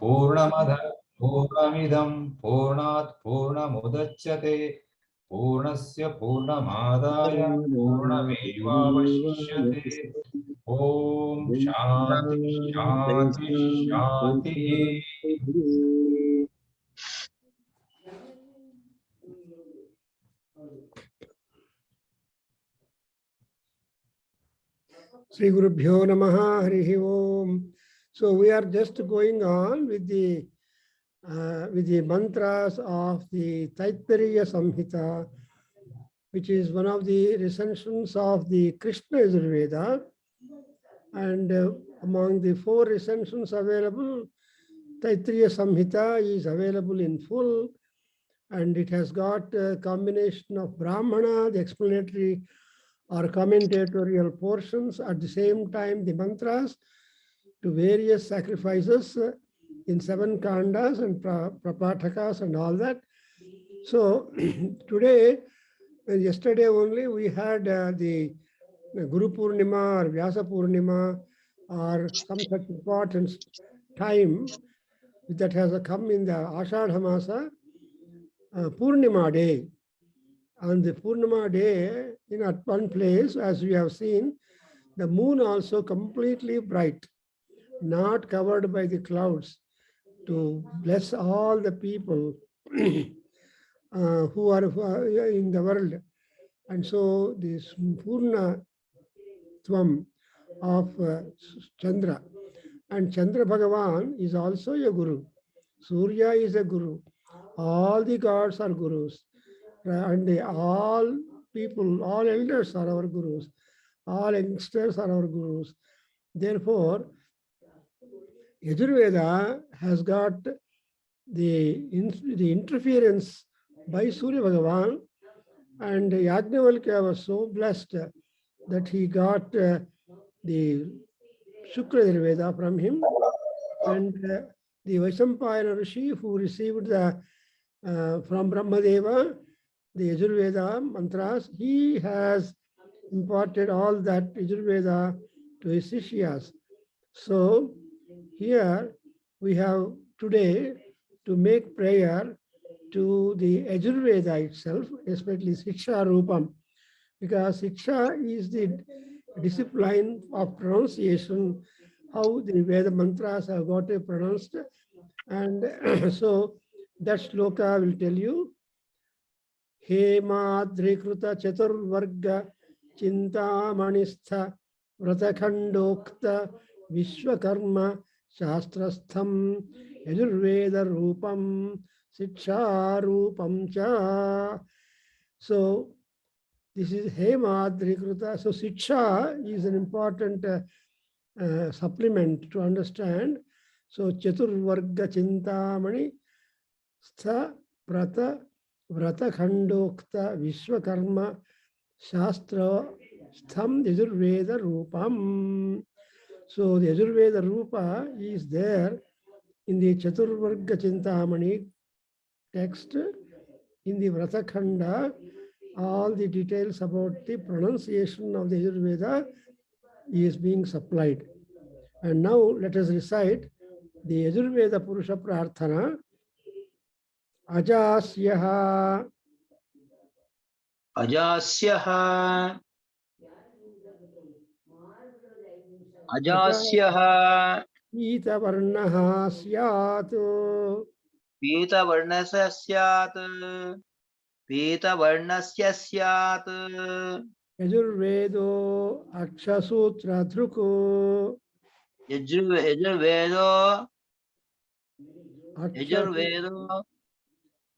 Purnamada Purnamidam Purnat Purnamudachyate Purnasya Purnamadaya Purnamevavashishyate. Om Shanti Shanti Shanti. Sri Gurubhyo Namaha Harihi Om. So we are just going on with the mantras of the Tattiriya Samhita, which is one of the recensions of the Krishna Yajurveda. And among the 4 recensions available, Tattiriya Samhita is available in full, and it has got a combination of Brahmana, the explanatory or commentatorial portions, at the same time the mantras to various sacrifices in 7 kandas and prapatakas and all that. So today, yesterday only, we had the Guru Purnima or Vyasa Purnima or some such important time that has come in the Ashadha Masa Purnima day. On the Purnima day, at one place, as we have seen, the moon also completely bright, not covered by the clouds, to bless all the people who are in the world. And so this Purna Tvam of Chandra. And Chandra Bhagavan is also a guru. Surya is a guru. All the gods are gurus. And all people, all elders are our gurus. All youngsters are our gurus. Therefore, Yajurveda has got the interference by Surya Bhagavan, and Yajnavalkya was so blessed that he got the Shukra Yajurveda from him, and the Vaisampayana Rishi, who received the from Brahmadeva the Yajurveda mantras, he has imparted all that Yajurveda to his Sishyas. So here we have today to make prayer to the Yajurveda itself, especially Siksha Rupam, because Siksha is the discipline of pronunciation, how the Veda mantras have got it pronounced. And so that shloka will tell you, He madrikruta chaturvarga chintamanistha vratakhandokta vishwakarma shastrastham Yajurveda Rupam Siksha Rupam Cha. So this is Hemadrikruta. So Siksha is an important supplement to understand. So Chaturvarga Chintamani Stha Prata Vratakhandokta Vishwakarma Shastra Stham Yajurveda Rupam. So the Yajurveda Rupa is there in the Chaturvarga Chintamani text. In the Vratakhanda, all the details about the pronunciation of the Yajurveda is being supplied. And now let us recite the Yajurveda Purusha Prarthana. Ajasyaha Ajasyaha Ajasyaha Pita Varnaha Syat Pita Varnasya Syat Pita Varnasya Syat Yajurvedo Akshasutra Dhruko Yajurvedo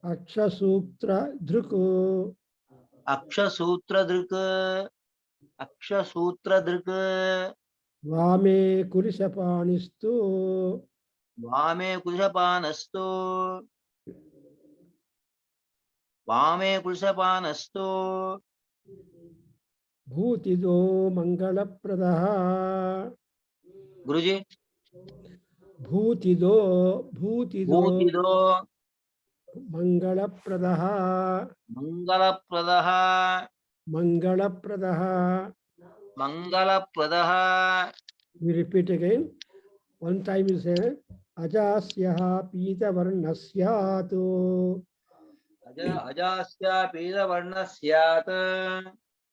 Akshasutra Dhruko Akshasutra Druk Vame Kurishapanistu Vame Kushapanastu Vame Kushapanastu Bhutido Mangalapradaha Guruji Bhutido Bhutido Mangalapradaha Mangalapradaha Mangalapradaha. Mangalapradaha. We repeat again. One time you say Ajasya Pita Varna Syatu. Ajasya Pita Varna Syat.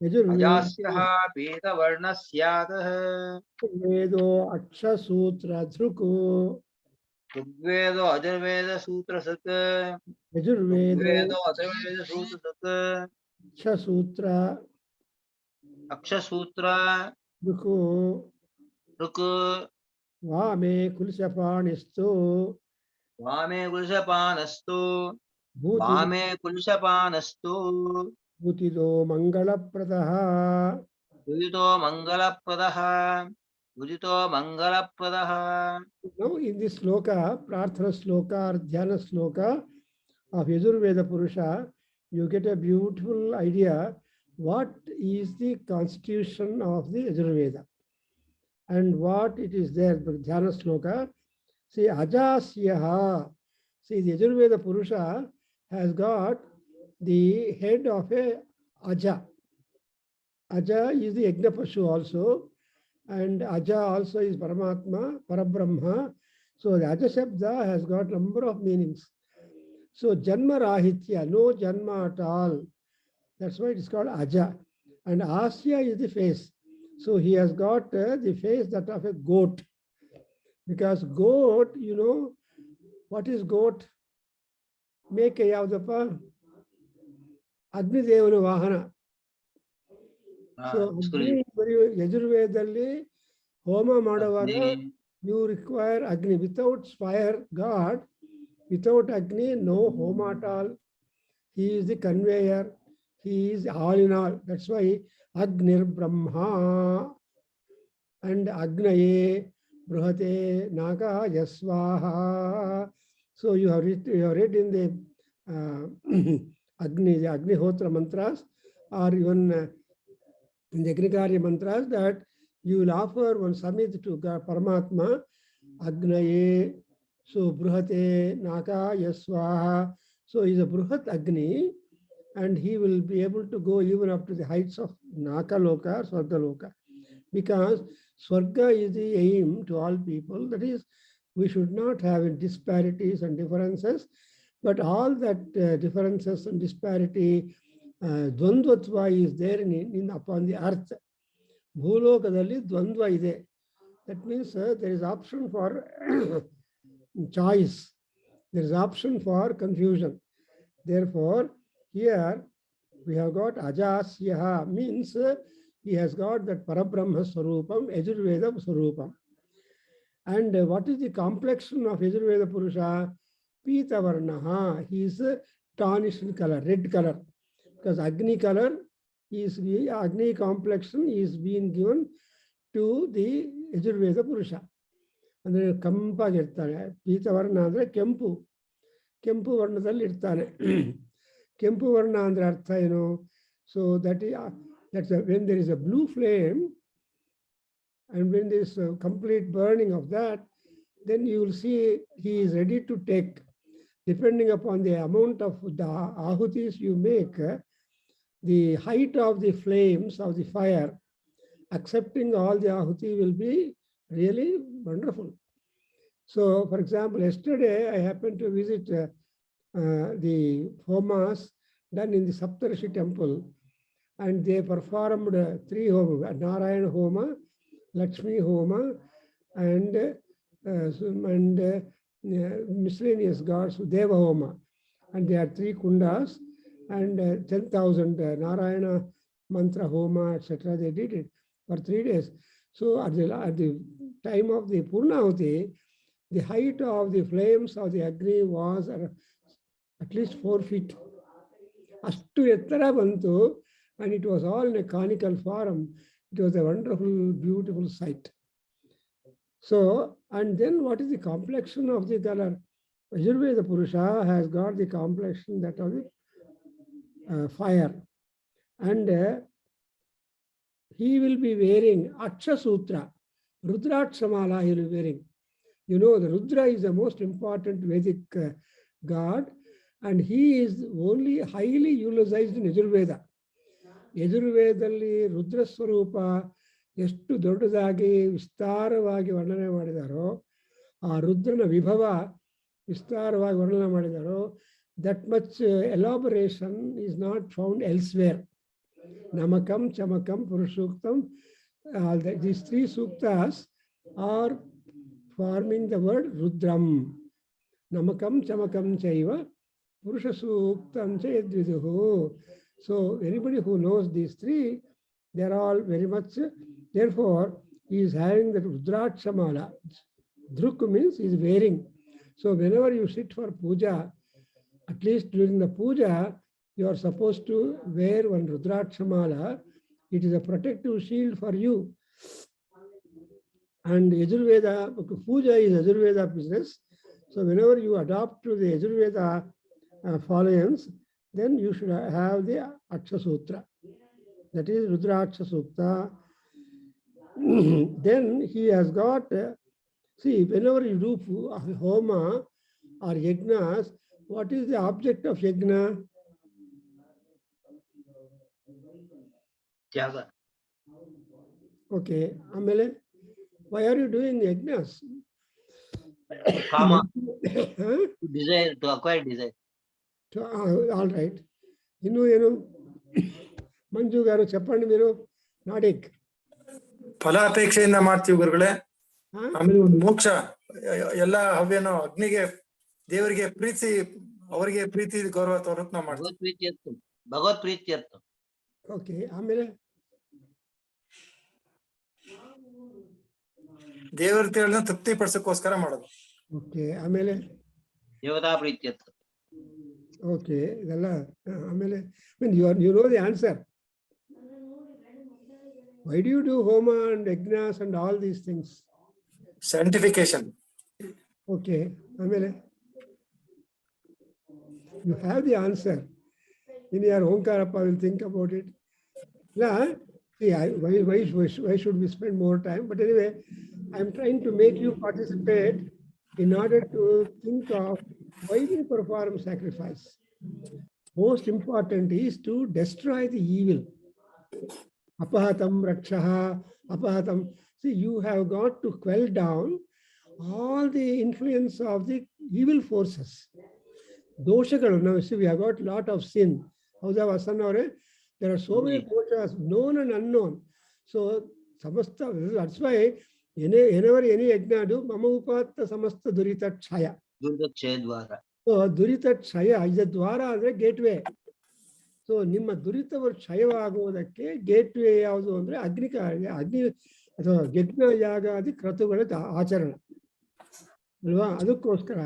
Ajasya Pita Varna Syat. Vedo Aksha Sutra Dhruku. Rigvedo Ajurveda Sutra Sat. Yajurvedo Rigvedo Ajurveda Sutra Sat. Aksha Sutra Aksha Sutra Dhruku. Ruk. Vame Kulshapanistu. Vame Kulshapanastu. Bhutido Vame Kulshapanastu. Mangala Pradaha. Udito Mangalapradaha. Udito Mangalapradaha. Now in this sloka, Prarthana sloka or Dhyana sloka of Yajurveda Purusha, you get a beautiful idea what is the constitution of the Yajurveda and what it is there. The Dhyana sloka, see Ajasyaha. See the Yajurveda Purusha has got the head of a Aja. Aja is the Yagnapashu also, and Aja also is Paramatma, Parabrahma. So the Aja Shabda has got number of meanings. So Janma Rahitya, no Janma at all. That's why it is called Aja. And Asya is the face. So he has got the face that of a goat. Because goat, you know, what is goat? Make a Yavdapa? Agni Devana Vahana. So Agni, Yajurvedalli, Homa Madavaga, you require Agni. Without fire, God, without Agni, no Homa at all. He is the conveyor. He is all in all. That's why Agnir Brahma and Agnaye Bruhate Naga Yasvaha. So you have read in the Agni, the Agnihotra mantras, or even in the Agnikarya mantras, that you will offer one samit to Paramatma, Agnaye, so Bruhate Naka Yasvaha. So he is a Bruhat Agni, and he will be able to go even up to the heights of Naka Loka, Swarga Loka. Because Swarga is the aim to all people. That is, we should not have disparities and differences, but all that differences and disparity, Dvandvatva is there in upon the earth. Bhulokadalli Dvandva ide. That means there is option for choice. There is option for confusion. Therefore, here we have got Ajasyaha, means he has got that Parabrahma Swarupam, Yajurveda Swarupam. And what is the complexion of Yajurveda Purusha? Pita Varnaha, he is tarnished in color, red color. Because Agni color is the Agni complexion is being given to the Yajurveda Purusha. ಅಂದರೆ ಕಂಪಾಗಿ ಇರ್ತಾನೆ. ಪೀತವರ್ಣ ಅಂದರೆ ಕೆಂಪು, ಕೆಂಪು ವರ್ಣದಲ್ಲಿ ಇರ್ತಾನೆ. ಕೆಂಪು ವರ್ಣ ಅಂದರೆ ಅರ್ಥ ಏನು? So that's when there is a blue flame, and when there is a complete burning of that, then you will see he is ready to take, depending upon the amount of the ahutis you make, the height of the flames of the fire, accepting all the ahuti will be really wonderful. So, for example, yesterday I happened to visit the homas done in the Saptarishi temple, and they performed 3 homas: Narayana Homa, Lakshmi Homa, and miscellaneous gods, Deva Homa. And they had 3 kundas and 10,000 Narayana mantra homa, etc. They did it for 3 days. So at the time of the Purnahuti, the height of the flames of the Agni was at least 4 feet. Ashtu ettara bantu, and it was all in a conical form. It was a wonderful, beautiful sight. So, and then what is the complexion of the color? Yajurveda Purusha has got the complexion that of the fire. And he will be wearing Aksha Sutra, Rudrakshamala he will be wearing. You know, the Rudra is the most important Vedic god, and he is only highly utilized in Yajurveda. Yajurvedalli Rudra Swarupa ಎಷ್ಟು ದೊಡ್ಡದಾಗಿ ವಿಸ್ತಾರವಾಗಿ ವರ್ಣನೆ ಮಾಡಿದಾರೋ ಆ ರುದ್ರನ ವಿಭವ ವಿಸ್ತಾರವಾಗಿ ವರ್ಣನೆ ಮಾಡಿದಾರೋ, that much elaboration is not found elsewhere. Namakam, Chamakam, Purushuktam, these three suktas are forming the word Rudram. Namakam, Chamakam, Chaiva, Purusha Suktam, Chayadviduhu. So anybody who knows these three, they are all very much, therefore, he is having the Rudrakshamala. Druk means he is wearing. So whenever you sit for puja, at least during the puja, you are supposed to wear one Rudrakshamala. It is a protective shield for you. And Yajurveda, puja is Yajurveda business. So whenever you adopt to the Yajurveda followings, then you should have the Aksha Sutra. That is Rudraksha Sukta. Then he has got, see, whenever you do homa or yajnas, what is the object of yajna? Tyaga. Okay, Amele, why are you doing yajnas? Kama. Huh? To desire, to acquire desire. So, all right. You Manju garu cheppandi meeru nadik. ಫಲಾಪೇಕ್ಷೆಯಿಂದ ಮಾಡ್ತೀವಿ ಗುರುಗಳೇ. ಆಮೇಲೆ ಒಂದು ಮೋಕ್ಷ ಎಲ್ಲ ಹವ್ಯನೋ ಅಗ್ನಿಗೆ ದೇವರಿಗೆ ಪ್ರೀತಿ, ಅವರಿಗೆ ಪ್ರೀತಿ ಗೌರವ ತೋರಕ್ ನಾವು ಮಾಡ್ತೀವಿ. ಭಗವತ್ ಪ್ರೀತ್ಯರ್ಥ. ಓಕೆ, ಆಮೇಲೆ ದೇವತೆಗಳನ್ನ ತೃಪ್ತಿ ಪಡಿಸಕ್ಕೋಸ್ಕರ ಮಾಡೋದು. ಓಕೆ, ಆಮೇಲೆ ದೇವತಾ ಪ್ರೀತ್ಯರ್ಥ. ಓಕೆ, ಇದೆಲ್ಲ ಆಮೇಲೆ you know the answer. Why do you do homa and yajnas and all these things? Sanctification. Okay, amele you have the answer. In your Omkarappa will think about it. Yeah, see, why should we spend more time? But anyway, I'm trying to make you participate in order to think of why we perform sacrifice. Most important is to destroy the evil. Apahatam rakshaha, apahatam. See, you have got to quell down all the influence of the evil forces. Doshagalu. Now, see, we have got a lot of sin. There are so many doshas, known and unknown. So, samasta, that's why whenever any yajna do, mama upatta samasta durita chaya. Durita chaya dwara. So, durita chaya is a dwara, is a gateway. So ನಿಮ್ಮ ದುರಿತವರು ಕ್ಷಯವಾಗುವುದಕ್ಕೆ gateway ಯಾವುದು ಅಂದ್ರೆ ಅಗ್ನಿ ಅಥವಾ ಯಜ್ಞ ಯಾಗಾದಿ ಕ್ರತುಗಳ ಆಚರಣೆ ಅಲ್ವಾ. ಅದಕ್ಕೋಸ್ಕರ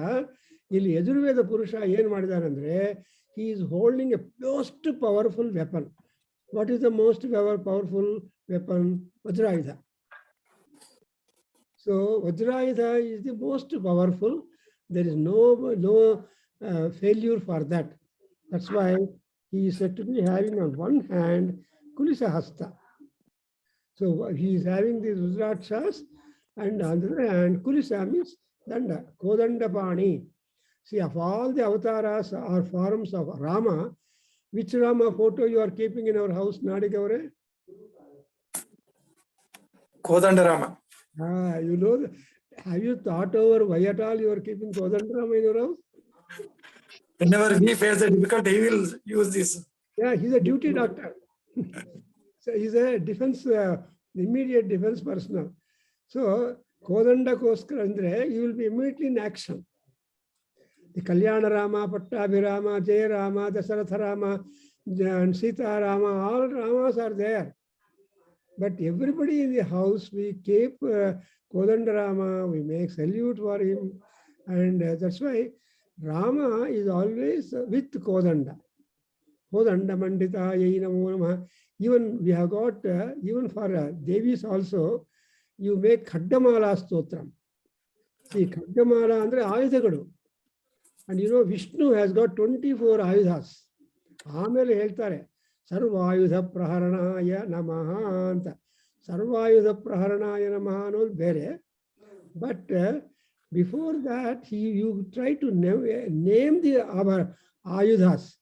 ಇಲ್ಲಿ ಯಜುರ್ವೇದ ಪುರುಷ ಏನ್ ಮಾಡಿದಾರಂದ್ರೆ, he is holding a most powerful weapon. What is the most powerful weapon? Vajrayudha. So Vajrayudha is the most powerful. There is no failure for that. That's why he is said to be having on one hand Kulisa Hasta. So he is having these Rudrakshas, and on the other hand Kulisa means Danda, Kodandapani. See, of all the avatars or forms of Rama, which Rama photo you are keeping in our house, Nadigavare? Kodandarama. You know, have you thought over why at all you are keeping Kodandarama in your house? Whenever he faces a difficulty, he will use this. Yeah, he's a duty doctor. So he's a defense, immediate defense personnel. So, Kodanda Koskar andre, you will be immediately in action. The Kalyana Rama, Pattabhirama, Jaya Rama, Dasaratha Rama, and Sita Rama, all Ramas are there. But everybody in the house, we keep Kodanda Rama, we make salute for him, and that's why Rama is always with Kodanda. Kodanda Mandita, Yainamo Namaha. Even we have got, even for Devis also, you make Khaddamala Stotram. See, Khaddamala andre Ayudhagalu. And you know, Vishnu has got 24 Ayudhas. Amele heltare, Sarvayudha Praharanaya Namaha anta. Sarvayudha Praharanaya Namaha no bere. But before that, you try to name the our Ayudhas.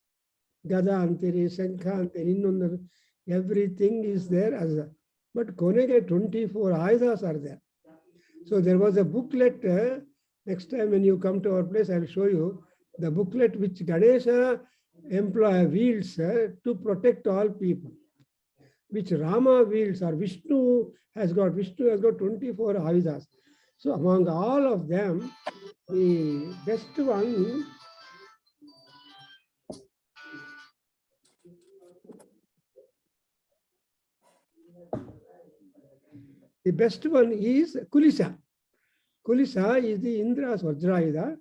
Gada antiri, Shankha antiri, everything is there as a, but Konege 24 Ayudhas are there. So there was a booklet Next time when you come to our place, I will show you the booklet which Ganesha wields to protect all people, which Rama wields, or Vishnu has got 24 Avidas. So among all of them, the best one is Kulisa. Kulisa is the Indra's Vajrayuda,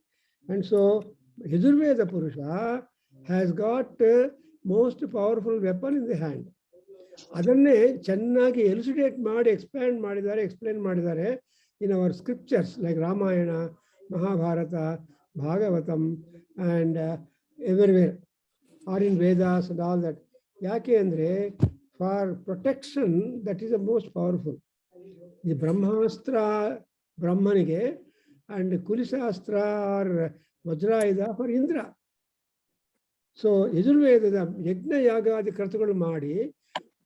and so Yajurveda Purusha has got most powerful weapon in the hand. ಅದನ್ನೇ ಚೆನ್ನಾಗಿ ಎಲುಸಿಡೇಟ್ ಮಾಡಿ explain ಮಾಡಿದ್ದಾರೆ in our scriptures like Ramayana, Mahabharata, Bhagavatam, and everywhere, or in Vedas and all that. ಯಾಕೆ ಅಂದ್ರೆ for protection, that is the most powerful. The Brahmastra Brahmanige and Kulisastra or Vajrayuda for Indra. So Yajurvedada Yajna Yagadi Kartagalu ಮಾಡಿ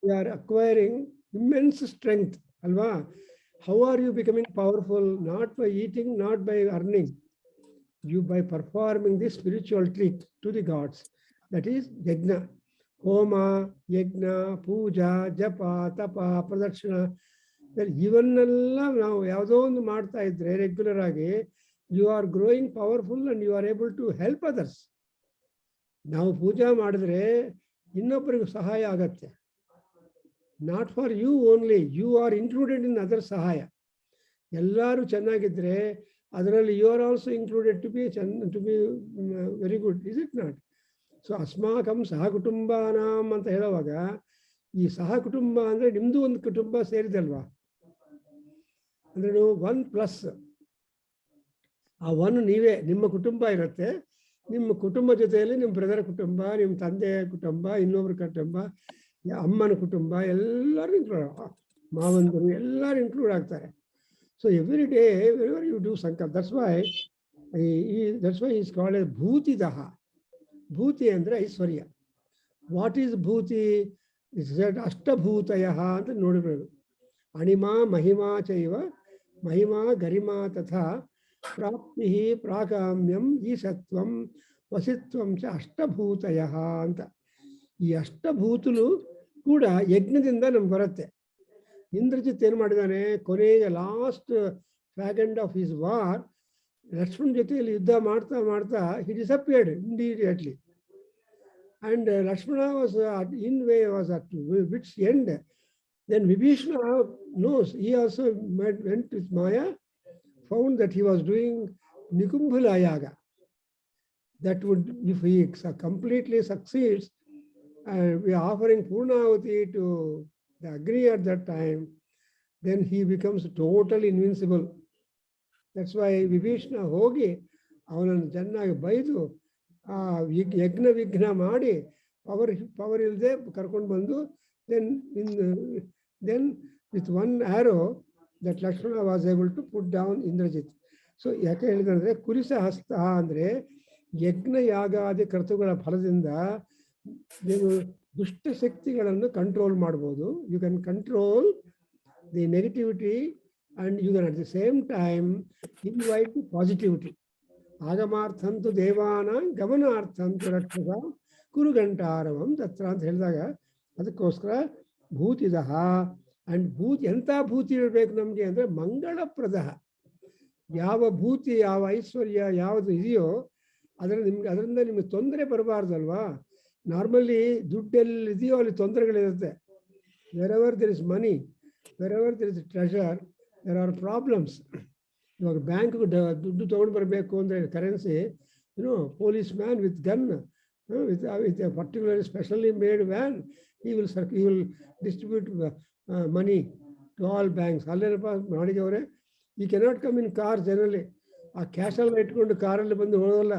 we are acquiring immense strength. Alva, how are you becoming powerful? Not by eating, not by earning. You by performing this spiritual treat to the gods. That is yajna. Homa, yajna, puja, japa, tapa, pradakshina. Ivanella now yavado ondu ಮಾಡ್ತಾ ಇದ್ರೆ regular ಆಗಿ, you are growing powerful and you are able to help others. ನಾವು ಪೂಜಾ ಮಾಡಿದ್ರೆ ಇನ್ನೊಬ್ಬರಿಗೆ ಸಹಾಯ ಆಗತ್ತೆ. Not for you only, you are included in other sahaya. Ellaru chennagidre adaralli you are also included to be very good, is it not? So asmakam sahakutumbanam anta ಹೇಳುವಾಗ ಈ ಸಹಕುಟುಂಬ ಅಂದ್ರೆ ನಿಮ್ದು ಒಂದು ಕುಟುಂಬ ಸೇರಿದಲ್ವಾ, ಅಂದ್ರೆ ನೀವು 1+, ಆ 1 ನೀವೇ, ನಿಮ್ಮ ಕುಟುಂಬ ಇರುತ್ತೆ. ನಿಮ್ಮ ಕುಟುಂಬ ಜೊತೆಯಲ್ಲಿ ನಿಮ್ಮ ಬ್ರದರ್ ಕುಟುಂಬ, ನಿಮ್ಮ ತಂದೆ ಕುಟುಂಬ, ಇನ್ನೊಬ್ಬರ ಕುಟುಂಬ, ಅಮ್ಮನ ಕುಟುಂಬ, ಎಲ್ಲರೂ ಇನ್ಕ್ಲೂಡ್, ಮಾವಂದರು ಎಲ್ಲರೂ ಇನ್ಕ್ಲೂಡ್ ಆಗ್ತಾರೆ. So every day wherever you do ಸಂಕಲ್ಪ, that's why is called a ಭೂತಿದಹ. ಭೂತಿ ಅಂದರೆ ಐಶ್ವರ್ಯ. ವಾಟ್ ಈಸ್ ಭೂತಿ? ಇಟ್ಸ್ ಅಷ್ಟಭೂತಯ ಅಂತ ನೋಡಬೇಕು. ಅಣಿಮಾ ಮಹಿಮಾ ಚೈವ ಮಹಿಮಾ ಗರಿಮಾ ತಥಾ ಪ್ರಾಪ್ತಿ ಪ್ರಾಕಾಮ್ಯಂ ಈಶತ್ವಂ ವಸಿತ್ವಂ ಚ ಅಷ್ಟಭೂತಯ ಅಂತ. ಈ ಅಷ್ಟಭೂತಲು ಕೂಡ ಯಜ್ಞದಿಂದ ನಮ್ಗೆ ಬರುತ್ತೆ. ಇಂದ್ರಜಿತ್ ಏನು ಮಾಡಿದಾನೆ, ಕೊನೆಗೆ last fag end of his war, Lakshmana ಜೊತೆಯಲ್ಲಿ ಯುದ್ಧ ಮಾಡ್ತಾ ಮಾಡ್ತಾ he disappeared immediately. And Lakshmana was was at which end. Then Vibhishana knows, he also went with Maya, found that he was doing Nikumbhala Yaga. That would, if he completely succeeds, and we are offering Purnahuti to the Agni at that time, then he becomes totally invincible. That's why Vibhishana ಹೋಗಿ ಅವನನ್ನು ಚೆನ್ನಾಗಿ ಬೈದು ಯಜ್ಞ ವಿಘ್ನ ಮಾಡಿ power ಇಲ್ಲದೆ ಕರ್ಕೊಂಡು ಬಂದು then with one arrow that Lakshmana was able to put down Indrajit. So ಯಾಕೆ ಹೇಳಿದ್ರೆ ಕುರಿಸ ಹಸ್ತ ಅಂದ್ರೆ ಯಜ್ಞ ಯಾಗಾದಿ ಕರ್ತುಗಳ ಫಲದಿಂದ ನೀವು ದುಷ್ಟ ಶಕ್ತಿಗಳನ್ನು ಕಂಟ್ರೋಲ್ ಮಾಡ್ಬೋದು. You can control the negativity and you can at the same time invite positivity. ಆಗಮಾರ್ಥಂತು ದೇವಾನ ಗಮನಾರ್ಥಂತು ರಕ್ಷಸ ಕುರುಗಂಟಾರವಂ ತತ್ರ ಅಂತ ಹೇಳಿದಾಗ, ಅದಕ್ಕೋಸ್ಕರ ಭೂತಿದಹ. ಅಂಡ್ ಭೂತಿ, ಎಂಥ ಭೂತಿ ಇರಬೇಕು ನಮಗೆ ಅಂದರೆ ಮಂಗಳಪ್ರದ. ಯಾವ ಭೂತಿ, ಯಾವ ಐಶ್ವರ್ಯ ಯಾವುದು ಇದೆಯೋ ಅದರಿಂದ ನಿಮಗೆ ತೊಂದರೆ ಬರಬಾರ್ದಲ್ವಾ. ನಾರ್ಮಲಿ ದುಡ್ಡೆಲ್ಲಿ ಇದೆಯೋ ಅಲ್ಲಿ ತೊಂದರೆಗಳಿರುತ್ತೆ. Wherever there is money, wherever there is treasure, there are problems. ಇವಾಗ ಬ್ಯಾಂಕ್ಗೆ ದುಡ್ಡು ತೊಗೊಂಡು ಬರಬೇಕು ಅಂದರೆ currency, police man with gun, with a particularly specially made van, he will distribute money to all banks. ಅಲ್ಲೇನಪ್ಪ ಮಾಡಿದವ್ರೆ, ಈ cannot come in car generally. ಆ cash ಎಲ್ಲ ಇಟ್ಕೊಂಡು ಕಾರಲ್ಲಿ ಬಂದು ಹೋಗೋಲ್ಲ.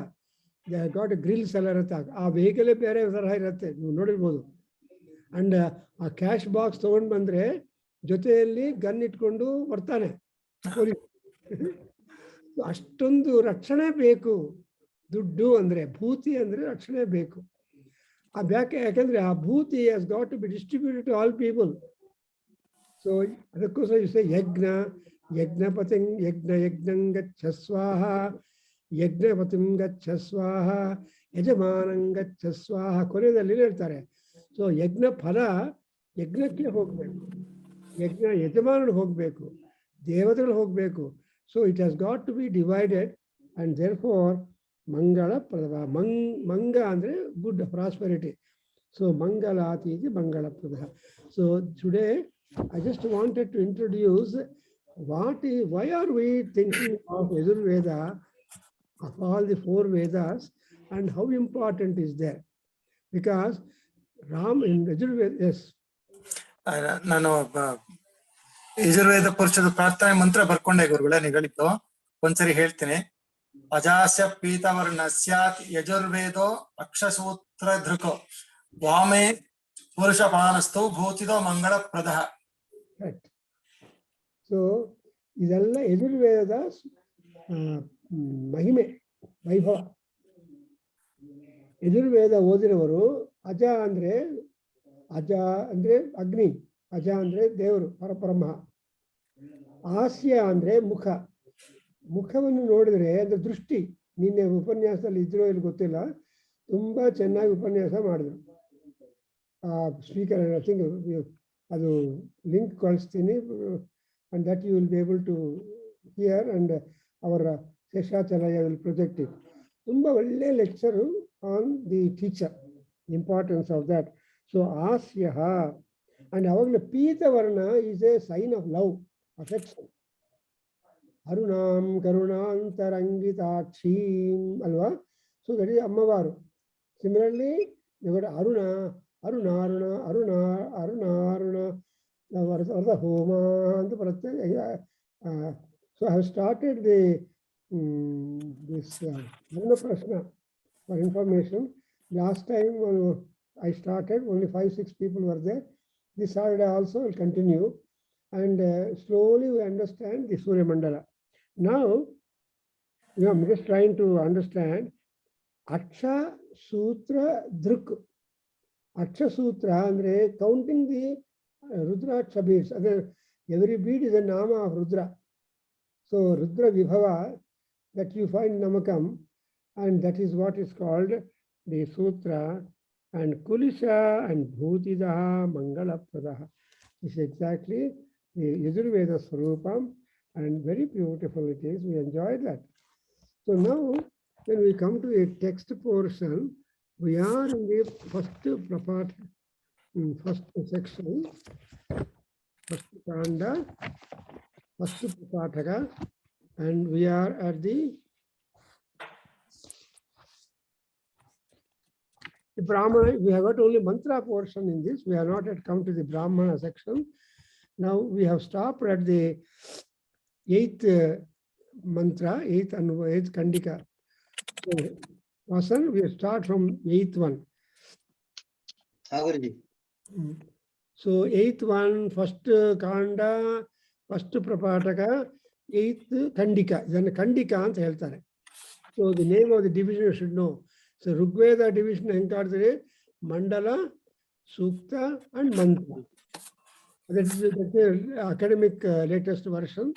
ದೇ ಗಾಟ್ ಗ್ರಿಲ್ಸ್ ಎಲ್ಲ ಇರುತ್ತೆ. ಆ ವೆಹಿಕಲೇ ಬೇರೆ ತರಹ ಇರುತ್ತೆ, ನೀವು ನೋಡಿರ್ಬೋದು. ಅಂಡ್ ಆ ಕ್ಯಾಶ್ ಬಾಕ್ಸ್ ತೊಗೊಂಡು ಬಂದರೆ ಜೊತೆಯಲ್ಲಿ ಗನ್ ಇಟ್ಕೊಂಡು ಬರ್ತಾನೆ ಪೊಲೀಸ್. ಅಷ್ಟೊಂದು ರಕ್ಷಣೆ ಬೇಕು. ದುಡ್ಡು ಅಂದರೆ, ಭೂತಿ ಅಂದರೆ ರಕ್ಷಣೆ ಬೇಕು. ಯಾಕೆಂದ್ರೆ ಆ ಭೂತಿ has got to be distributed to all people. So ಅದಕ್ಕೋಸ್ಕರ ಯಜ್ಞ ಯಜ್ಞಪತಿಂ ಯಜ್ಞಂ ಗಚ್ಚ ಸ್ವಾಹ, ಯಜ್ಞಪತಿಂ ಗಚ್ಚ ಸ್ವಾಹ, ಯಜಮಾನಂ ಗಚ್ಚ ಸ್ವಾಹ. ಕೊನೆಯಲ್ಲಿ ಹೇಳ್ತಾರೆ, ಸೊ ಯಜ್ಞ ಫಲ ಯಜ್ಞಕ್ಕೆ ಹೋಗ್ಬೇಕು, ಯಜ್ಞ ಯಜಮಾನರು ಹೋಗ್ಬೇಕು, ದೇವತೆಗಳು ಹೋಗ್ಬೇಕು. So it has got to be divided and there for ಮಂಗಳ ಪ್ರದವ. ಮಂಗ ಅಂದ್ರೆ ಗುಡ್ ಪ್ರಾಸ್ಪೆರಿಟಿ. ಸೊ ಮಂಗಲಾತಿ ಇದು ಮಂಗಳ ಪ್ರದಹ. So today I just wanted to introduce why are we thinking of Yajurveda, of all the 4 Vedas, and how important is there? Because Ram in Yajurveda, yes. ನಾನು ಯಜುರ್ವೇದ ಪುರುಷದ ಪ್ರಾರ್ಥನೆ ಮಂತ್ರ ಬರ್ಕೊಂಡೆ ಗುರುಗಳೇ, ನೀವು ಹೇಳಿದ್ದು ಒಂದ್ಸರಿ ಹೇಳ್ತೀನಿ. ಅಜಾಸ್ಯ ಪೀತವರ್ಣ ಸ್ಯಾತ್ ಯಜುರ್ವೇದೋ ಅಕ್ಷಸೂತ್ರ ಧೃಕೋ ವಾಮೇ ಪುರುಷಪಾನಸ್ಥೋ ಭೂತಿದೋ ಮಂಗಳ ಪ್ರದಃ. ಸೊ ಇದೆಲ್ಲ ಯಜುರ್ವೇದದ ಮಹಿಮೆ, ವೈಭವ. ಯಜುರ್ವೇದ ಓದಿನವರು ಅಜ ಅಂದ್ರೆ ಅಗ್ನಿ, ಅಜ ಅಂದ್ರೆ ದೇವರು ಪರಬ್ರಹ್ಮ, ಹಾಸ್ಯ ಅಂದ್ರೆ ಮುಖ. ಮುಖವನ್ನು ನೋಡಿದ್ರೆ ಅಂದ್ರೆ ದೃಷ್ಟಿ. ನಿನ್ನೆ ಉಪನ್ಯಾಸದಲ್ಲಿ ಇದ್ರೋ ಇಲ್ಲಿ ಗೊತ್ತಿಲ್ಲ, ತುಂಬಾ ಚೆನ್ನಾಗಿ ಉಪನ್ಯಾಸ ಮಾಡಿದ್ರು. ಸ್ಪೀಕರ್ ಐ ಥಿಂಕ್ ಅದು ಲಿಂಕ್ ಕಳಿಸ್ತೀನಿ, and that you will be able to hear, and our Seshacharya will project it. ತುಂಬಾ ಒಳ್ಳೆ lecture on the teacher, importance of that. So ಹಾಸ್ಯ ಅಂಡ್ ಅವಾಗಲೇ ಪೀತವರ್ಣ is a sign of love, affection. ಅರುಣಾಂ ಕರುಣಾಂತರಂಗಿತಾಕ್ಷೀಂ ಅಲ್ವಾ? ಸೊ ದಟ್ ಈಸ್ ಅಮ್ಮವಾರು. Similarly ಅರುಣ ಅರುಣ ಅರುಣ ಅರುಣ ಅರುಣ ಅರುಣ ವರದ ಹೋಮ ಅಂತ ಬರುತ್ತೆ. So I have started this Varna Prashna for information. Last time I started, only 5-6 people were there. This Saturday also will continue, and slowly we understand the Surya Mandala. Now, I'm just trying to understand Aksha Sutra Druk. Aksha Sutra andre counting the Rudraksha beads. Every bead is a nama of Rudra. So Rudra Vibhava that you find Namakam, and that is what is called the Sutra. And Kulisha and Bhutidaha Mangala Pradaha is exactly the Yajurveda Swarupam, and very beautiful it is. We enjoyed that. So now when we come to a text portion, we are in the first section, first Kanda, first Prapataka, and we are at the Brahmana. We have got only mantra portion in this. We are not yet come to the Brahmana section. Now we have stopped at the 8th mantra, 8th Kandika. So, Vasan, we start from 8th one. So 8th one, first Kanda, first Prapataka, 8th Kandika. Then Kandika anta heltare. So the name of the division you should know. So Rigveda division enkadre Mandala, Sukta and Mantra. That's the academic latest version.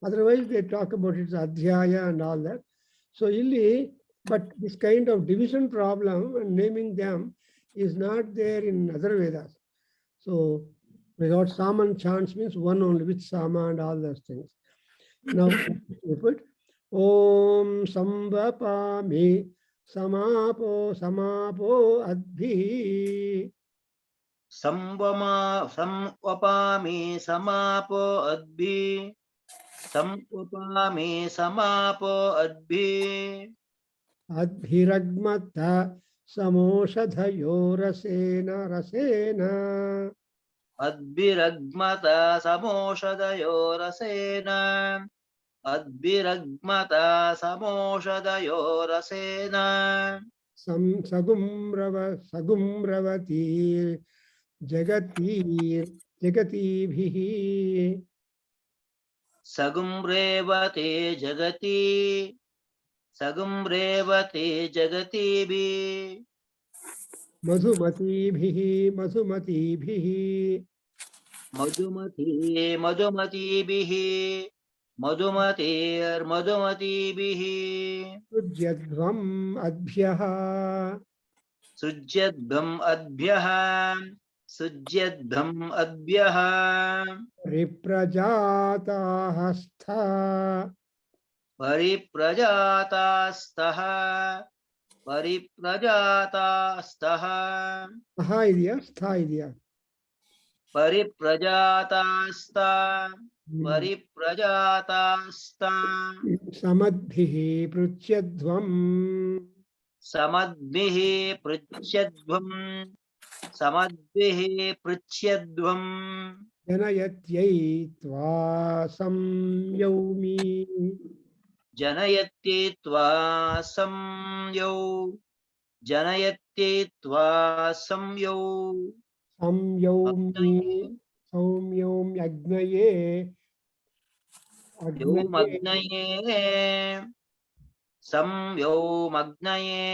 Otherwise they talk about its Adhyayana and all that. So illi, but this kind of division problem and naming them is not there in other Vedas. So we got Saman chants means one only, which Sama and all those things. Now we put Om Sambhapami Samapo Adbhi. Samvapami Samapo Adbhi. Samvapami Samapo Adbhi. Adhiragmata Samoshadhayo Rasena. Adbiragmata Samoshadayo Rasena. Adbiragmata Samoshadayo Rasena. Sagumravati Jagatibhi. Sagumrevate Jagatibi. Madhumatibihi. Madhumatibihi. मधुमतीर्मधुमतीभिः सृज्यध्वम् अद्भ्यः सृज्यद्भम् अद्भ्यः सृज्यद्भम् अद्भ्यः रिप्रजाताः स्था परिप्रजातास्तः परिप्रजातास्तः स्था idea स्था idea परिप्रजातास्ता परिप्रजातास्ता समद्भिः पृच्छ्यध्वम् समद्भिः पृच्छ्यध्वम् समद्भिः पृच्छ्यध्वम् जनयत्यै त्वा संयौमि जनयति त्वा संयौ जनयति त्वा संयौ संयौमि सौम्यौम्यग्नये अग्नये यौमग्नये संयौमग्नये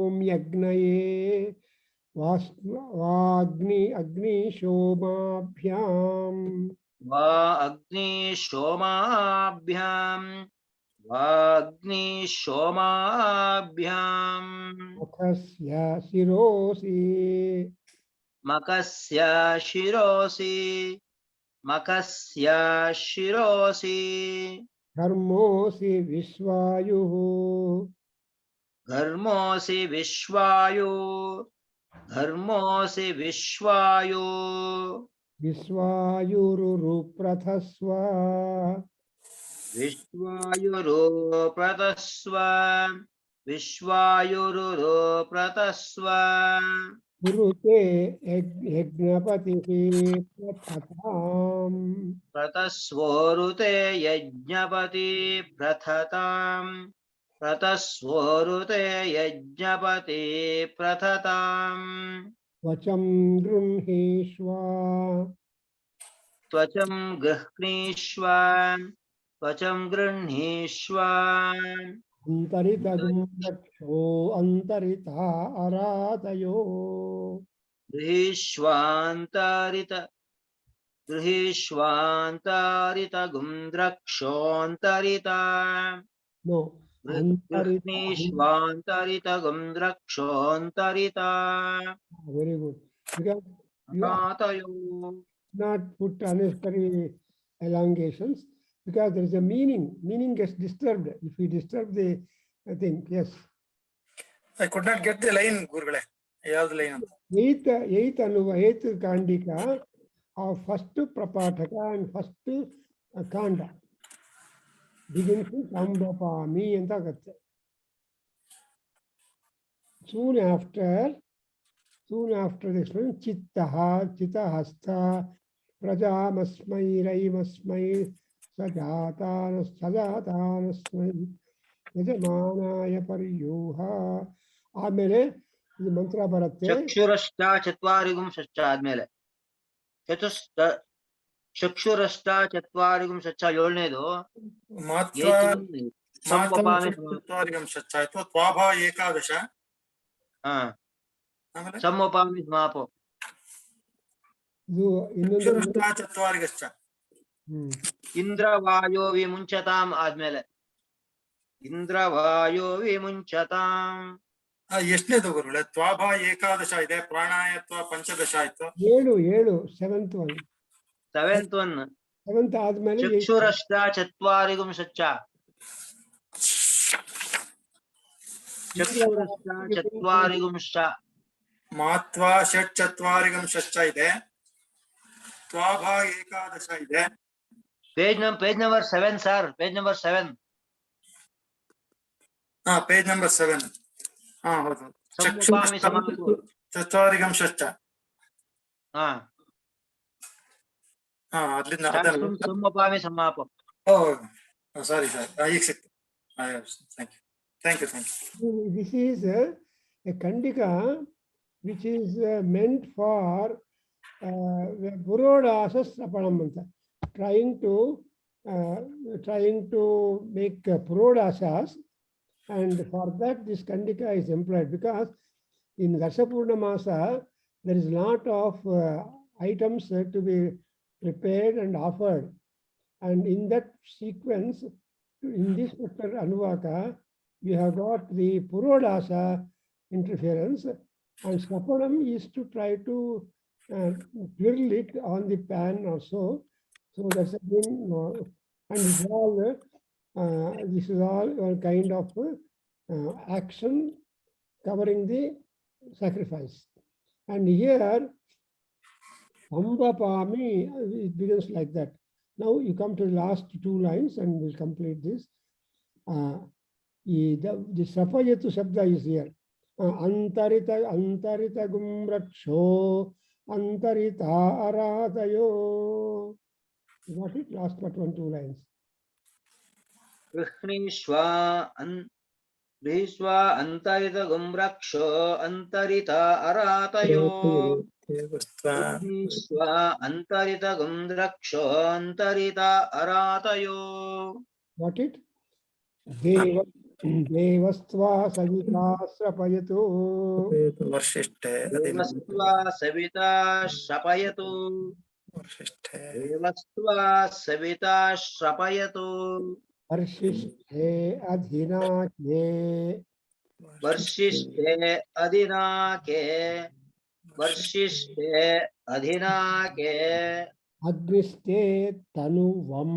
ओम्यग्नये अग्निशोमाभ्याम् वा अग्निशोमाभ्याम् वा अग्निशोमाभ्याम् मुखस्य शिरोसि मकस्य शिरोसि मकस्य शिरोसि धर्मोऽसि विश्वायुः घर्मोऽसि विश्वायु घर्मोऽसि विश्वायु विश्वायुरुप्रथस्व विश्वायुरोप्रतस्व विश्वायुरुरोप्रतस्व कुरुते यज्ञपतिः प्रथताम् प्रतस्वोरुते यज्ञपति प्रथताम् प्रतस्वोरुते यज्ञपति प्रथताम् वचं गृह्णीष्व त्वचं गृह्णीष्व त्वचं गृह्णीष्व अन्तरितगुं रक्षो अन्तरिता अरातयो गृहीष्वान्तरित गृहीष्वान्तरितगुं द्रक्षोऽन्तरिता नो अन्तरिता गृह्णीष्वान्तरितगुं द्रक्षोऽन्तरिता very good because you are रातयो not put unnecessary elongations because there is a meaning gets disturbed if we disturb the thing. Yes, I could not get the line, Gurugule. Yav line. eighth kandika of first prapataka and first kanda begins with sambhapami and tagatte. Soon after the explanation, chittahastha prajamasmai raimasmai sajatanasmai yajamanaya paryuha. ಆಮೇಲೆ ಇದು ಮಂತ್ರ ಬರುತ್ತೆ. ಚಕ್ಷುರಷ್ಟ ಚತ್ವಾರಿಗುಂಶಶ್ಚ ಆದ್ಮೇಲೆ ಚಕ್ಷುರಷ್ಟ ಚತ್ವಾರಿಗುಂಶಶ್ಚ ಏಳನೇದು ಚತ್ವಾರಿಗಂಶಶ್ಚ ಆಯ್ತು. ತ್ವಾಭಾ ಏಕಾದಶ. ಸಮೋಪಾಮಿ ಸಮಾಪೋ. ಇದು ಇನ್ನೊಂದು ಚತ್ವಾರಿಗಶ್ಚ. ಇಂದ್ರವಾಯೋ ವಿಮುಂಚತಾಂ ಆದ್ಮೇಲೆ ಇಂದ್ರವಾಯೋ ವಿಮುಂಚತಾಂ. ಎಷ್ಟನೇದು ಗುರುಗಳೇ? ತ್ವಾಭಾ ಏಕಾದಶ ಇದೆ, ಪ್ರಾಣಾಯತ್ವ ಪಂಚದಶ ಆಯ್ತು. ಏಳು ಸೆವೆಂತ್ ಒನ್ ಆದ್ಮೇಲೆ ಚಕ್ಷುರಷ್ಟ ಚತ್ವಾರಿಗುಂಶಶ್ಚ ಚಕ್ಷುರಷ್ಟ ಚತ್ವಾರಿಗುಂಶ ಮಾತ್ವಾ ಷಟ್ ಚತ್ವಾರಿಗಂಶಶ್ಚ ಇದೆ. ತ್ವಾಭಾ ಏಕಾದಶ ಇದೆ. Page number 7 sir. Page number 7. Page number 7. ಹೌದು. ಸಮೋಪಾಮಿ ಸಮಾಪೋ ಚತ್ವಾರಿಗಂಶಶ್ಚ. ಸಮೋಪಾಮಿ ಸಮಾಪೋ. ಸಾರಿ ಸರ್, ಈಗ ಸಿಕ್ತು. Thank you. This is a kandika which is meant for purodasas rapanamanta, trying to make purodasas, and for that this kandika is employed because in Darsapurnamasa there is a lot of items to be prepared and offered. And in that sequence, in this particular Anuvaka, you have got the Purodasa interference, and Sapadam is to try to twirl it on the pan or so. So that's again, and it's all, this is all a kind of action covering the sacrifice. And here, Ambapami, it begins like that. Now you come to the last two lines and we'll complete this. The Sapayatu Shabda is here. Antarita Gumraksho, Antarita Aratayo. You got it? Last but 1, 2 lines. Krishnishwa Antarita Gumraksho, Antarita Aratayo. Krishnishwa Antarita Gumraksho, Antarita Aratayo. Got it? Devastva Savita Srapayatu. Devastva Savita Srapayatu. Devastva Savita Srapayatu. Varshishte Adhinake. Varshishte Adhinake. Varshishte Adhinake. Agriste Tanuvam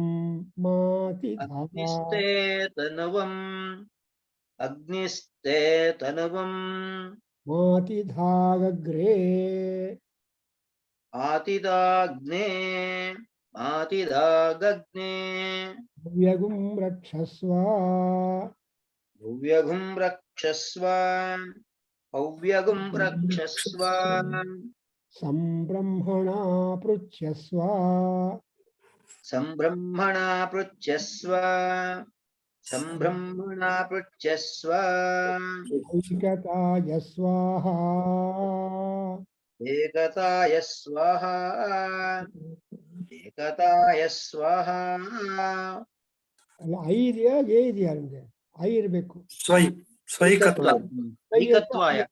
Matidha. Agniste Tanuvam. Agniste Tanuvam. Matidhagagre. Atidagne. Atidagne. Vyagum Rakshasva. Bhuvyagum Rakshasva. Bhuvyagum Rakshasva. Sambrahmana Pruchyasva. Sambrahmana Pruchyasva. Sambrahmana Pruchyasva. Aikataya Swaha. Ekataya Swaha. Ekataya Swaha. Aidya Yedya. Ayirbeku. Aikatvaya.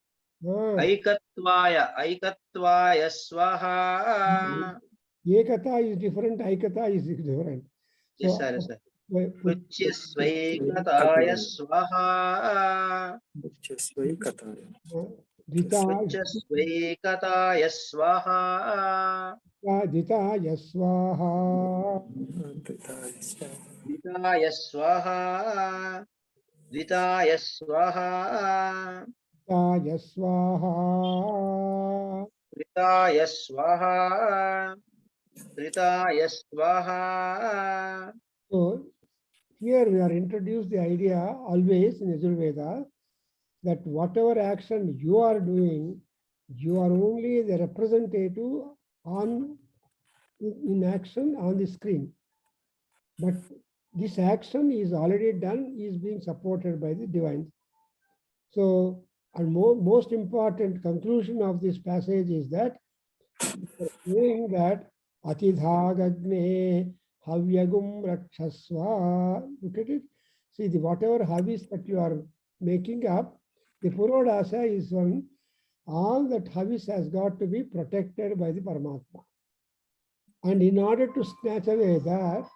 Aikatvaya Swaha. Ekata is different, Aikata is different. Yes, sir. Yes, sir. Pruchyasvaikataya Swaha. Pruchyasvaikataya Swaha. Ditaya Swaha. Ditaya Swaha. Ditaya Swaha. Ditaya Swaha. Ditaya Swaha. Ditaya Swaha. So here we are introduced the idea always in Yajurveda that whatever action you are doing, you are only the representative in action on the screen. But this action is already done, is being supported by the divine. So, and most important conclusion of this passage is that saying that Atidhagagne Havyagum Rakshasva. Look at it. See, whatever habits that you are making up, the Purodasa is one. All that habits has got to be protected by the Paramatma. And in order to snatch away that,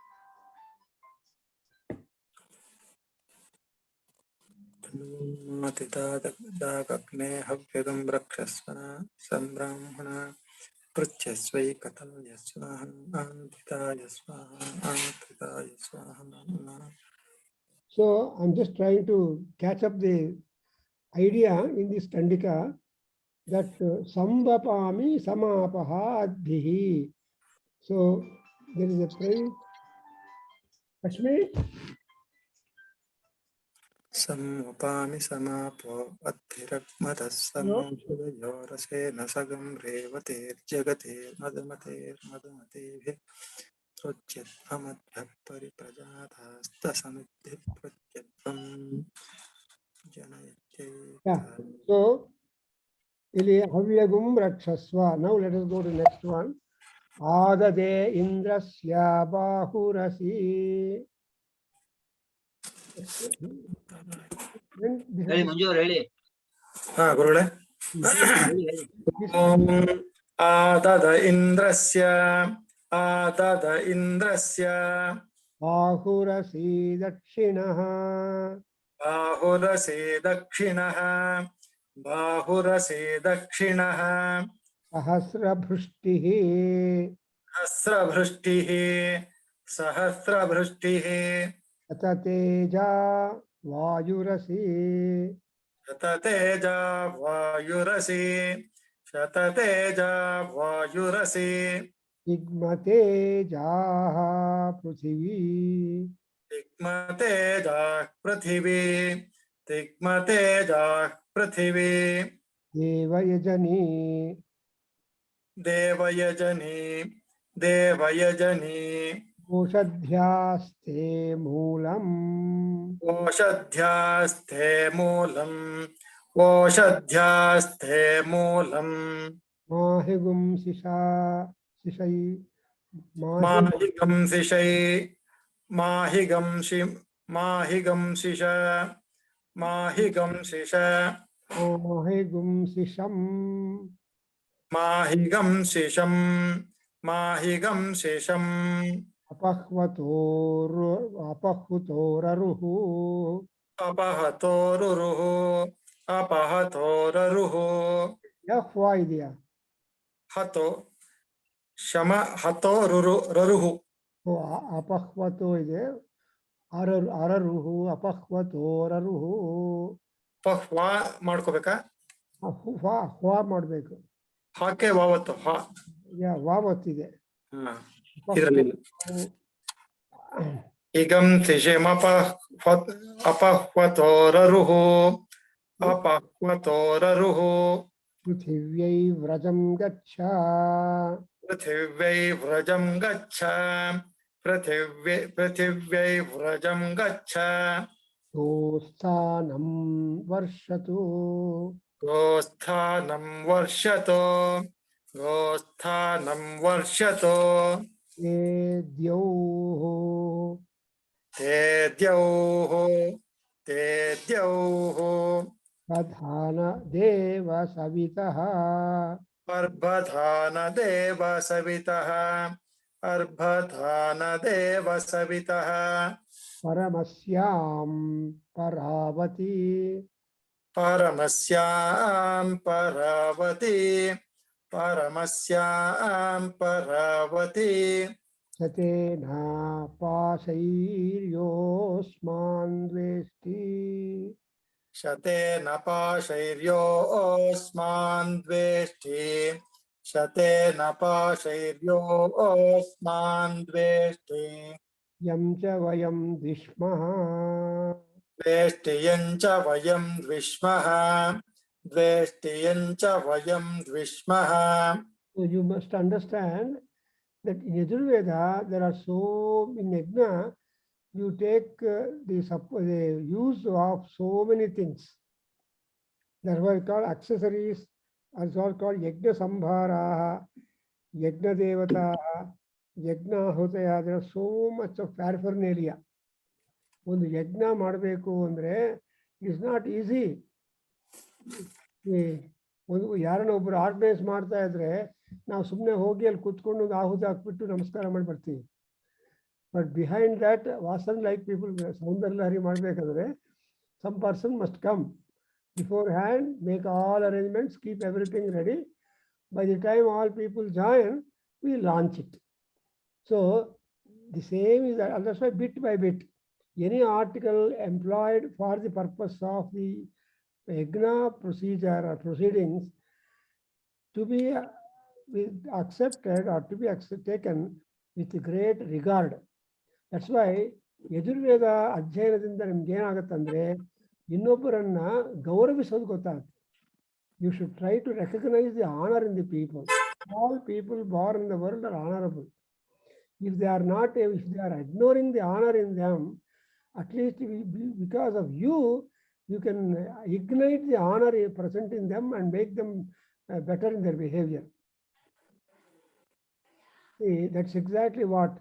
so I'm just trying to catch up the idea in this Tandika that Sambapami Samapaha Adhihi. So there is a prayer. Kashmir? Samapami samapo adhirakmatas samudyorase nasagam revate jagate madamate madamate protyat amadhyap pariprajatasta samidhi protyatvam janayate. Yeah. So Havyagum Rakshasva. Now let us go to the next one. Adade Indrasya Bahurasi. Ready, Manju, ready. Gurule. Om Adada Indrasya आदद इन्द्रस्य बाहुरसि दक्षिणः बाहुरसे दक्षिणः बाहुरसे दक्षिणः सहस्रभृष्टिः सहस्रभृष्टिः सहस्रभृष्टिः शततेजा वायुरसि शततेजा वायुरसि शततेजा वायुरसि दिग्मतेजाः पृथिवी तिग्मतेजाः पृथिवी तिग्मतेजाः पृथिवी देवयजनी देवयजनी देवयजनी ओषध्यास्ते मूलम् ओषध्यास्ते मूलम् ओषध्यास्ते मूलम् माहिगुंसिषा शिशै माहिगंसिषै माहिगंसि माहिगंसिष माहिगंसिष माहिगुंसिषम् माहिगंसिषम् माहिगंसिषम् अपह्वतोररुः अपहतोरुरुः अपहतोररुः यह्वा ಇದೆಯಾ हतो शम हतोरुरु ररुः अपह्वतो ಇದೆ ಅರರುಹು ಅಪಹ್ವತೋರರುಹು ಪಹ್ವಾ ಮಾಡ್ಕೋಬೇಕಾ ಹ್ವಾ ಮಾಡಬೇಕು ಹಾಕೆ ವಾವತ್ತು ಹಾ ವಾವತ್ತಿದೆ ಇದರಲ್ಲಿ ಇಗಂ ತಿಶಮಪ ಅಪಹ್ವತೋರರುಃ ಅಪಹ್ವತೋರರುಃ ಪೃಥಿವ್ಯೈ ವ್ರಜಂ ಗಚ್ಚ पृथिव्यै व्रजं गच्छ पृथिव्यै व्रजं गच्छ गोस्थानं वर्षतु गोस्थानं वर्षतो गोस्थानं वर्षतो ये द्यौः ते द्यौः ते द्यौः प्रधान देव सवितः अर्भधान देव सवितः अर्भधान देव सवितः परमस्यां परावती परमस्यां परावती परमस्यां परावती सतेना पाशैर्योऽस्मान् द्वेष्टि शतेन पाशैर्योऽस्मान् द्वेष्टि शतेन पाशैर्योऽस्मान् द्वेष्टि यं च वयं द्विष्मः द्वेष्टियं च वयं द्विष्मः द्वेष्टियं च वयं द्विष्मः. So you must understand that in Yajurveda there are so in Yajna you take the use of so many things. That's why it's called accessories, also called Yajna Sambharaha, Yajna Devataha, Yajna Hotaya. There are so much of paraphernalia. ಒಂದು ಯಜ್ಞ ಮಾಡಬೇಕು ಅಂದರೆ it's not easy. ಒಂದು ಯಾರನ್ನ ಒಬ್ಬರು organise ಮಾಡ್ತಾ ಇದ್ರೆ ನಾವು ಸುಮ್ಮನೆ ಹೋಗಿ ಅಲ್ಲಿ ಕೂತ್ಕೊಂಡು ಒಂದು ಆಹುತಿ ಹಾಕ್ಬಿಟ್ಟು ನಮಸ್ಕಾರ ಮಾಡಿ ಬರ್ತೀವಿ. ಬಟ್ ಬಿಹೈಂಡ್ ದ್ಯಾಟ್ ವಾಸನ್ ಲೈಕ್ ಪೀಪಲ್ ಸೌಂದರ್ಯ ಲಹರಿ ಮಾಡಬೇಕಾದ್ರೆ some person must come beforehand, make all arrangements, keep everything ready. By the time all people join we launch it. So the same is that's why bit by bit any article employed for the purpose of the yajna procedure or proceedings to be accepted or to be taken with great regard. That's why Yajurveda ಅಧ್ಯಯನದಿಂದ ನಿಮ್ಗೆ ಏನಾಗುತ್ತಂದ್ರೆ ಇನ್ನೊಬ್ಬರನ್ನ ಗೌರವಿಸೋದು ಗೊತ್ತಾಗುತ್ತೆ. You should try to recognize the honor in the people. All people born in the world are honorable. If they are not, if they are ignoring the honor in them, at least because of you, you can ignite the honor present in them and make them better in their behavior. See, that's exactly what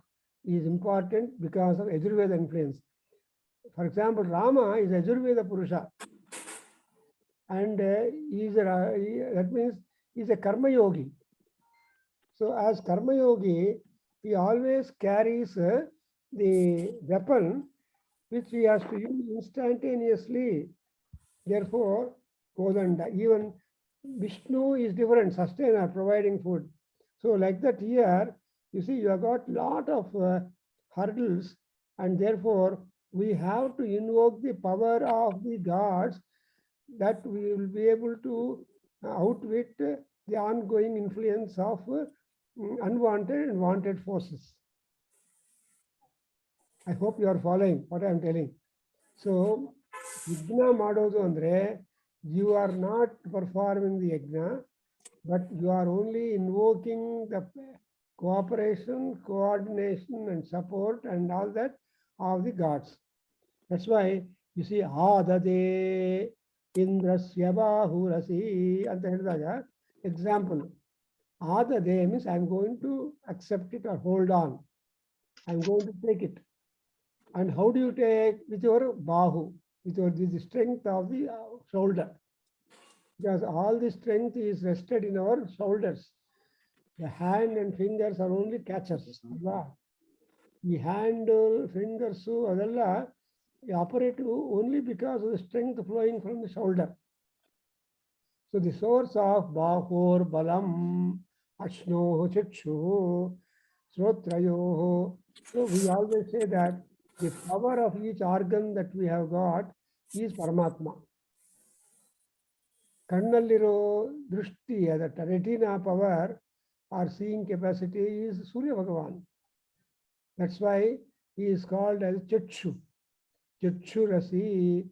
is important because of Yajurveda influence. For example, Rama is Yajurveda Purusha, and that means he's a Karma Yogi. So as Karma Yogi, he always carries the weapon which he has to use instantaneously. Therefore, Kodanda, even Vishnu is different, sustainer, providing food. So like that here, you see, you have got lot of hurdles, and therefore we have to invoke the power of the gods that we will be able to outwit the ongoing influence of unwanted and wanted forces. I hope you are following what I am telling. So, yajna madodu andre, you are not performing the yajna, but you are only invoking the cooperation, coordination, and support and all that of the gods. That's why you see Adade Indrasya Bahurasi anta ಹೇಳಿದಾಗ example. Adade means I'm going to accept it or hold on. I'm going to take it. And how do you take? With your bahu, with the strength of the shoulder. Because all the strength is rested in our shoulders. The hand and fingers are only catchers. The hand, fingers, adella operate only because of the strength flowing from the shoulder. So the source of bahur balam ashno chikshu srotrayo. So we always say that the power of each organ that we have got is Paramatma. Kannalliro drushti, that retina power or seeing capacity is Surya Bhagavan. That's why he is called as Chakshu. Chakshurasi,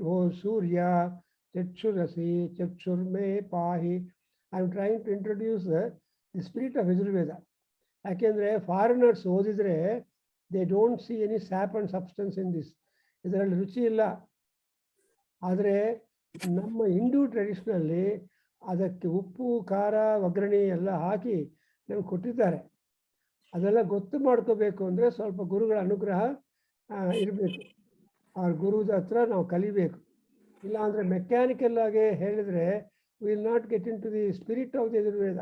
O Surya, Chakshurasi, Chakshurme Pahi. I'm trying to introduce the spirit of Yajurveda. Yakendre foreigners ಓದಿದ್ರೆ they don't see any sap and substance in this. ಇದರಲ್ಲಿ ರುಚಿ ಇಲ್ಲ. ಆದರೆ ನಮ್ಮ ಹಿಂದೂ ಟ್ರೆಡಿಷನಲ್ಲಿ ಅದಕ್ಕೆ ಉಪ್ಪು ಖಾರ ಒಗ್ಗರಣೆ ಎಲ್ಲ ಹಾಕಿ ನಮ್ಗೆ ಕೊಟ್ಟಿದ್ದಾರೆ. ಅದೆಲ್ಲ ಗೊತ್ತು ಮಾಡ್ಕೋಬೇಕು ಅಂದರೆ ಸ್ವಲ್ಪ ಗುರುಗಳ ಅನುಗ್ರಹ ಇರಬೇಕು. ಆ ಗುರುದ ಹತ್ರ ನಾವು ಕಲಿಬೇಕು. ಇಲ್ಲ ಅಂದರೆ ಮೆಕ್ಯಾನಿಕಲ್ ಆಗಿ ಹೇಳಿದರೆ will not get in to the spirit of the Yajurveda.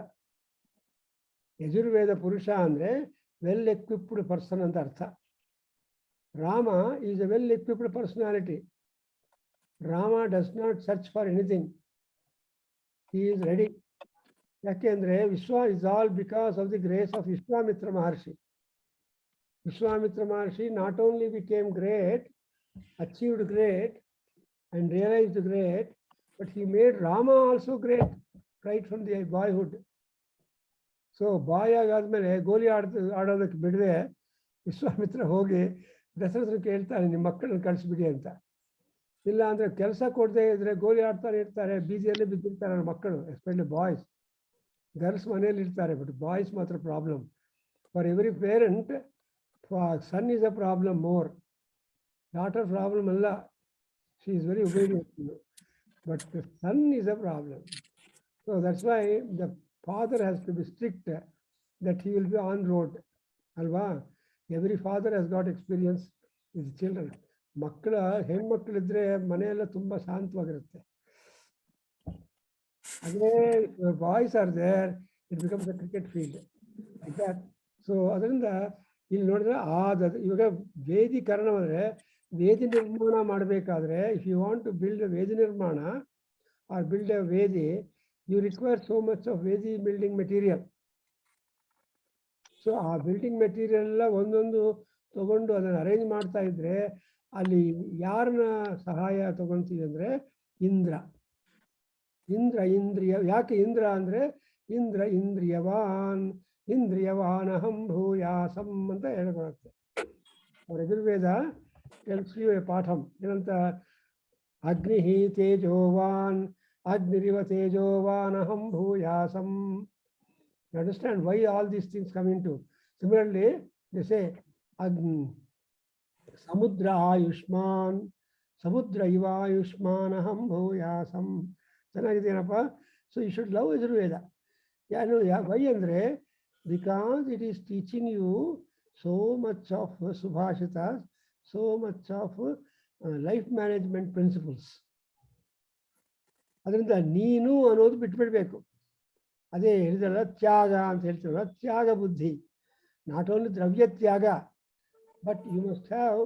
Yajurveda ಪುರುಷ ಅಂದರೆ ವೆಲ್ ಎಕ್ವಿಪ್ಡ್ ಪರ್ಸನ್ ಅಂತ ಅರ್ಥ. Rama is a well equipped personality. Rama does not search for anything. He is ready. ಯಾಕೆಂದ್ರೆ ವಿಶ್ವ is all because of the grace of Vishwamitra Maharshi. Vishwamitra Maharshi not only became great, achieved great, and realized great, but he made Rama also great right from the boyhood. So boy ಆಗಾದ್ಮೇಲೆ ಗೋಲಿ ಆಡೋದಕ್ಕೆ ಬಿಡದೆ ವಿಶ್ವಾಮಿತ್ರ ಹೋಗಿ ದಶರಥನ ಕೇಳ್ತಾನೆ, ನಿಮ್ಮ ಮಕ್ಕಳನ್ನ ಕಳಿಸ್ಬಿಡಿ ಅಂತ. ಇಲ್ಲ ಅಂದ್ರೆ ಕೆಲಸ ಕೊಡದೆ ಇದ್ರೆ ಗೋಲಿ ಆಡ್ತಾರೆ ಇರ್ತಾರೆ, ಬೀದಿಯಲ್ಲೇ ಬಿದ್ದಿರ್ತಾರೆ ಅವ್ರ ಮಕ್ಕಳು, ಎಸ್ಪೆಷಲಿ ಬಾಯ್ಸ್. ಗರ್ಲ್ಸ್ ಮನೇಲಿ ಇರ್ತಾರೆ, ಬಟ್ ಬಾಯ್ಸ್ ಮಾತ್ರ problem. For every parent son is a problem more. Daughter problem ಅಲ್ಲ, she is very obedient, but son is a problem. So that's why the father has to be strict that he will be on road ಅಲ್ವಾ. Every father has got experience with children. ಮಕ್ಕಳ ಹೆಣ್ಮಕ್ಳಿದ್ರೆ ಮನೆಯೆಲ್ಲ ತುಂಬ ಶಾಂತವಾಗಿರುತ್ತೆ. ಅದೇ boys are there, it becomes a cricket field like that. So ಅದರಿಂದ ಇಲ್ಲಿ ನೋಡಿದ್ರೆ ಇವಾಗ ವೇದೀಕರಣ ಅಂದರೆ ವೇದಿ ನಿರ್ಮಾಣ ಮಾಡಬೇಕಾದ್ರೆ, if you want to build ವೇದಿ ನಿರ್ಮಾಣ ಆರ್ ಬಿಲ್ಡ್ ಎ ವೇದಿ, you require so much of ವೇದಿ ಬಿಲ್ಡಿಂಗ್ ಮೆಟೀರಿಯಲ್. ಸೊ ಆ ಬಿಲ್ಡಿಂಗ್ ಮೆಟೀರಿಯಲ್ ಎಲ್ಲ ಒಂದೊಂದು ತಗೊಂಡು ಅದನ್ನು ಅರೇಂಜ್ ಮಾಡ್ತಾ ಇದ್ರೆ ಅಲ್ಲಿ ಯಾರನ್ನ ಸಹಾಯ ತಗೊಂತೀವಿ ಅಂದರೆ ಇಂದ್ರ. ಇಂದ್ರಿಯ. ಯಾಕೆ ಇಂದ್ರ ಅಂದರೆ ಇಂದ್ರಿಯವಾನ್ ಇಂದ್ರಿಯವಾನಹಂ ಭೂಯಾಸಂ ಅಂತ ಹೇಳ್ಕೊಳುತ್ತೆ. ಅವ್ರ ಯಜುರ್ವೇದ tells you a ಪಾಠಂ ಏನಂತ, ಅಗ್ನಿ ತೇಜೋವಾನ್ ಅಗ್ನಿರಿವ ತೇಜೋವಾನಹಂ ಭೂಯಾಸಂ. You understand why all these things come into. Similarly, they say ಸಮುದ್ರ ಆಯುಷ್ಮಾನ್ ಸಮುದ್ರ ಇವ ಆಯುಷ್ಮಾನ್ ಅಹಂ ಭೂಯಾಸಂ. ಚೆನ್ನಾಗಿದೆಯೇನಪ್ಪ. So you should love Yajurveda. Why ಅಂದರೆ because it is teaching you so much of ಸುಭಾಷಿತ, so much of life management principles. ಅದರಿಂದ ನೀನು ಅನ್ನೋದು ಬಿಟ್ಬಿಡ್ಬೇಕು. ಅದೇ ಹೇಳಿದಲ್ಲ ತ್ಯಾಗ ಅಂತ ಹೇಳ್ತೀವಲ್ಲ, ತ್ಯಾಗ ಬುದ್ಧಿ. not only Dravya Tyaga, but you must have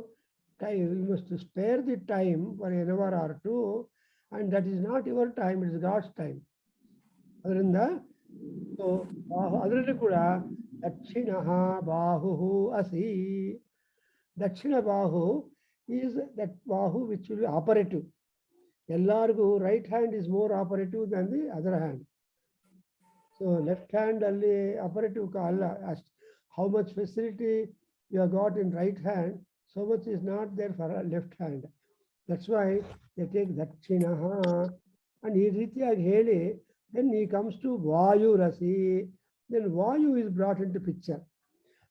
time, you must spare the time for an hour or two, and that is not your time, it is God's time. ಅದರಿಂದ ಸೊ ಅದರಲ್ಲಿ ಕೂಡ ದಕ್ಷಿಣ ಬಾಹು ಅಸಿ. ದಕ್ಷಿಣ ಬಾಹು is that bahu which will be operative. Ellargu right hand is more operative than the other hand. So left hand alli operative ka alla. How much facility you have got in right hand, so much is not there for left hand. That's why they take dakshinaha. And ee reetiyagi heli, then he comes to vayu rasi. Then vayu is brought into picture.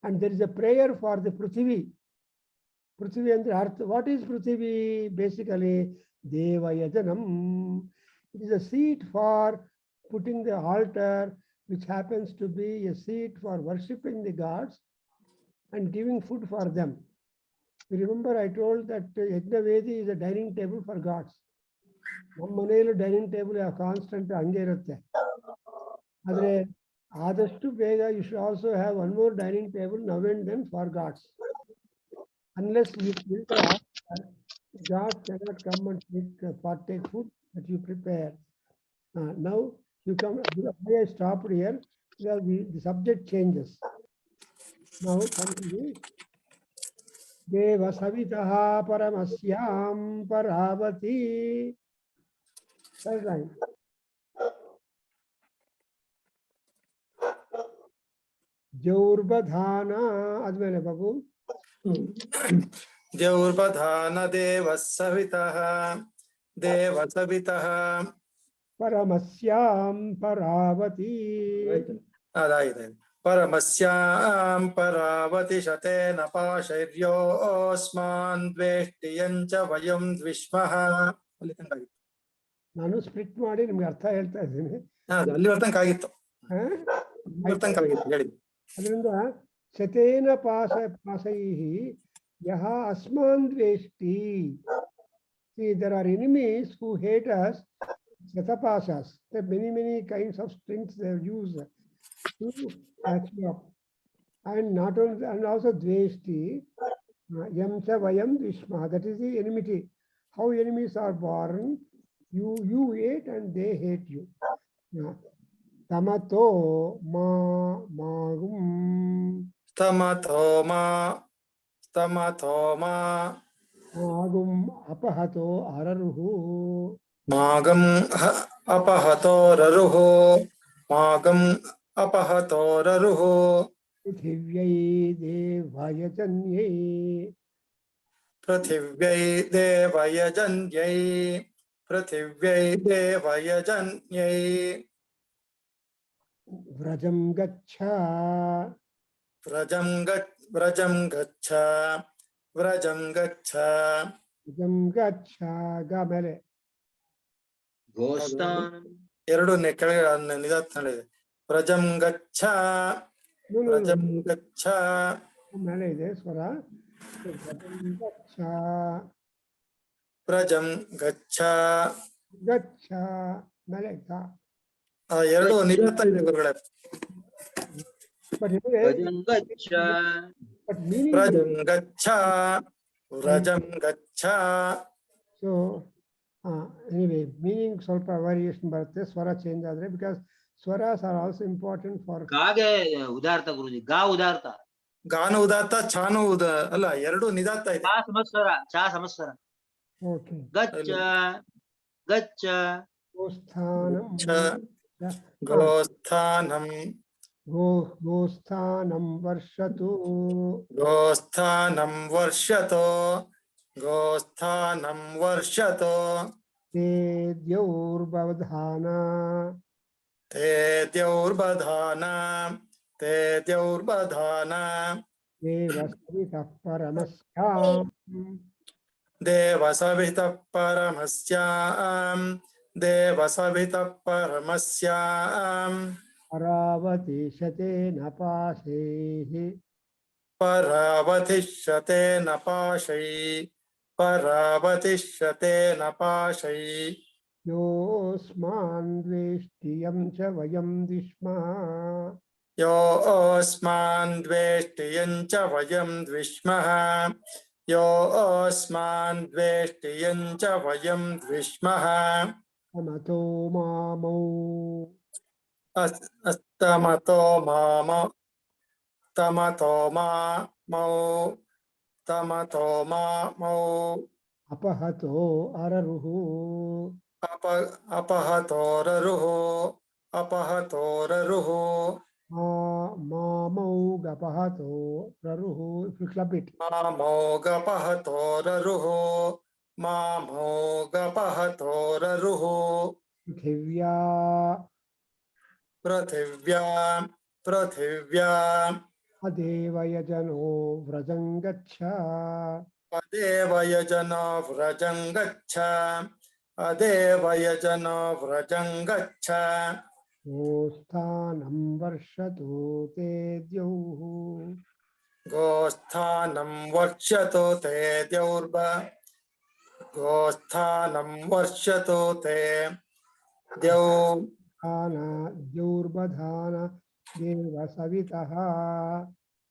And there is a prayer for the prithvi. Prithvi and earth. What is prithvi? Basically, devayajanam. It is a seat for putting the altar, which happens to be a seat for worshipping the gods and giving food for them. You remember I told that Yajna is a dining table for gods. ನಮ್ಮ ಮನೆಯಲ್ಲೂ dining table constant ಹಂಗೆ ಇರುತ್ತೆ. ಆದರೆ ಆದಷ್ಟು ಬೇಗ you should also have one more dining table now and then for gods. Unless you build an altar, God cannot come and partake food that you prepare. Now you come, why I stopped here, because the subject changes. Now continue. Deva savitaha paramasyam paravati. Third line. Jaurbadhana admele babu. Jaurbadhana deva savitaha deva savitaha Paramasyam paravati. ಅದಾಗಿದೆ. ಪರಮಸ್ಯಾಂ ಪರಾವತಿ ಶತೇನ ಪಾಶೈರ್ಯೋ ಅಸ್ಮಾನ್ ದ್ವೇಷ್ಟಿಯಂಚ ವಯಂ ದ್ವಿಷ್ಮಃ. ಅಲ್ಲಿ ತನಕ ಆಗಿತ್ತು. ನಾನು split ಮಾಡಿ ನಿಮ್ಗೆ ಅರ್ಥ ಹೇಳ್ತಾ ಇದ್ದೀನಿ. ಅಲ್ಲಿ ತನಕ ಆಗಿತ್ತು. ತನಕ ಆಗಿತ್ತು ಹೇಳಿ. ಅದರಿಂದ ಶತೇನ ಪಾಸೈಹಿ ಯಹ ಅಸ್ಮಾನ್ ದ್ವೇಷ್ಟಿ. See, there are enemies who hate us. Shatapasas. There are many kinds of strings they use to catch you up. And not only, and also dveshti, yam cha vayam dvishma. That is the enmity. How enemies are born? You hate and they hate you. Tamato magum. ತಮಥೋ ಮಾ Magum apahato araruhu. ಮಾಗಂ ಅಪಹತೋ ರರುಹೋ ಮಾಗಂ ಅಪಹತೋ ರರುಹೋ. Prithivai devayajanyai. ಪೃಥಿವ್ಯೈ ದೇವಯಜನ್ಯೈ ಪೃಥಿವ್ಯೈ ದೇವಯಜನ್ಯೈ. Vrajam gaccha. ವ್ರಜಂ ಗಚ್ಚ ವ್ರಜಂ ಗಚ್ಚ. Vrajam gaccha gamele. ಗೋಸ್ಥಾನಂ ಎರಡು ಕೆಳಗೆ ನಿಧಾನ. ವ್ರಜಂ ಗಚ್ಚ ವ್ರಜಂ ಗಚ್ಚ. ಮೇಲೆ ಇದೆ ಸ್ವರ. Vrajam gaccha. ವ್ರಜಂ ಗಚ್ಚ. Gaccha ಮೇಲೆ ಗ. ಎರಡು ನಿಧಾನ ಇದೆ ಗುರುಗಳೇ. But anyway, ಗಚ್ಚ but meaning. ವ್ರಜಂ ಗಚ್ಚ ವ್ರಜಂ ಗಚ್ಚ. So anyway, meaning ಸ್ವಲ್ಪ variation ಬರುತ್ತೆ ಸ್ವರ ಚೇಂಜ್ ಆದ್ರೆ, because swaras are also important for. ಗಾಗೆ ಉದಾರ್ಥ ಗುರುಜಿ. ಗಾ ಉದಾರ್ಥ. ಗಾನ ಉದಾತ್ತ ಚಾನು ಅಲ್ಲ, ಎರಡು ನಿಧಾತ್ತ ಇದೆ. ಚಾ ಸಮಸ್ವರ. ಚಾ ಸಮಸ್ವರ. Okay. ಗಚ್ಚ ಗಚ್ಚ. Gosthanam. ಗೋಸ್ಥಾನಂ Gosthanam varshatu. ಗೋಸ್ಥಾನಂ ವರ್ಷತೋ ಗೋಸ್ಥಾನಂ ವರ್ಷತೋ. Te dyaurbavadhana. ತೇ ದ್ಯೌರ್ಬಧಾನ ತೇ ದ್ಯೌರ್ಬಧಾನ. Devasvitah paramasya. ದೇವಸವಿತಃ ಪರಮಸ್ಯಾಂ ದೇವಸವಿತಃ ಪರಮಸ್ಯಾಂ. Paravati napasehi. ಪರಾವತಿಷ್ಯತೆ ನಪಾಶೈ ಪರಾವತಿಷ್ಯತೆ ನಪಾಶೈ. Yosman dveshtiyam cha vayam dishma. यो अस्मान् द्वेष्टि यञ्च वयं द्विष्मः यो अस्मान् द्वेष्टि यञ्च वयं द्विष्मः अमतो मामौ अस्तमतो मामौ तमतो मामौ तमतो मामौ अपहतो अररुः अपहतोररुः अपहतोररुः मामौ गपहतो ररुः. If you club it. मामोगपहतोररुः मामोगपहतोररुः पृथिव्या पृथिव्या पृथिव्या अदेव यजनो व्रजं गच्छ अदेव यजनो व्रजं गच्छ अदेव यजनो व्रजं गच्छ गोस्थानं वर्षतु ते द्यौः गोस्थानं वर्षतु ते द्यौर्ब गोस्थानं वर्षतु ते द्यौ द्यौर्बधान देव सवितः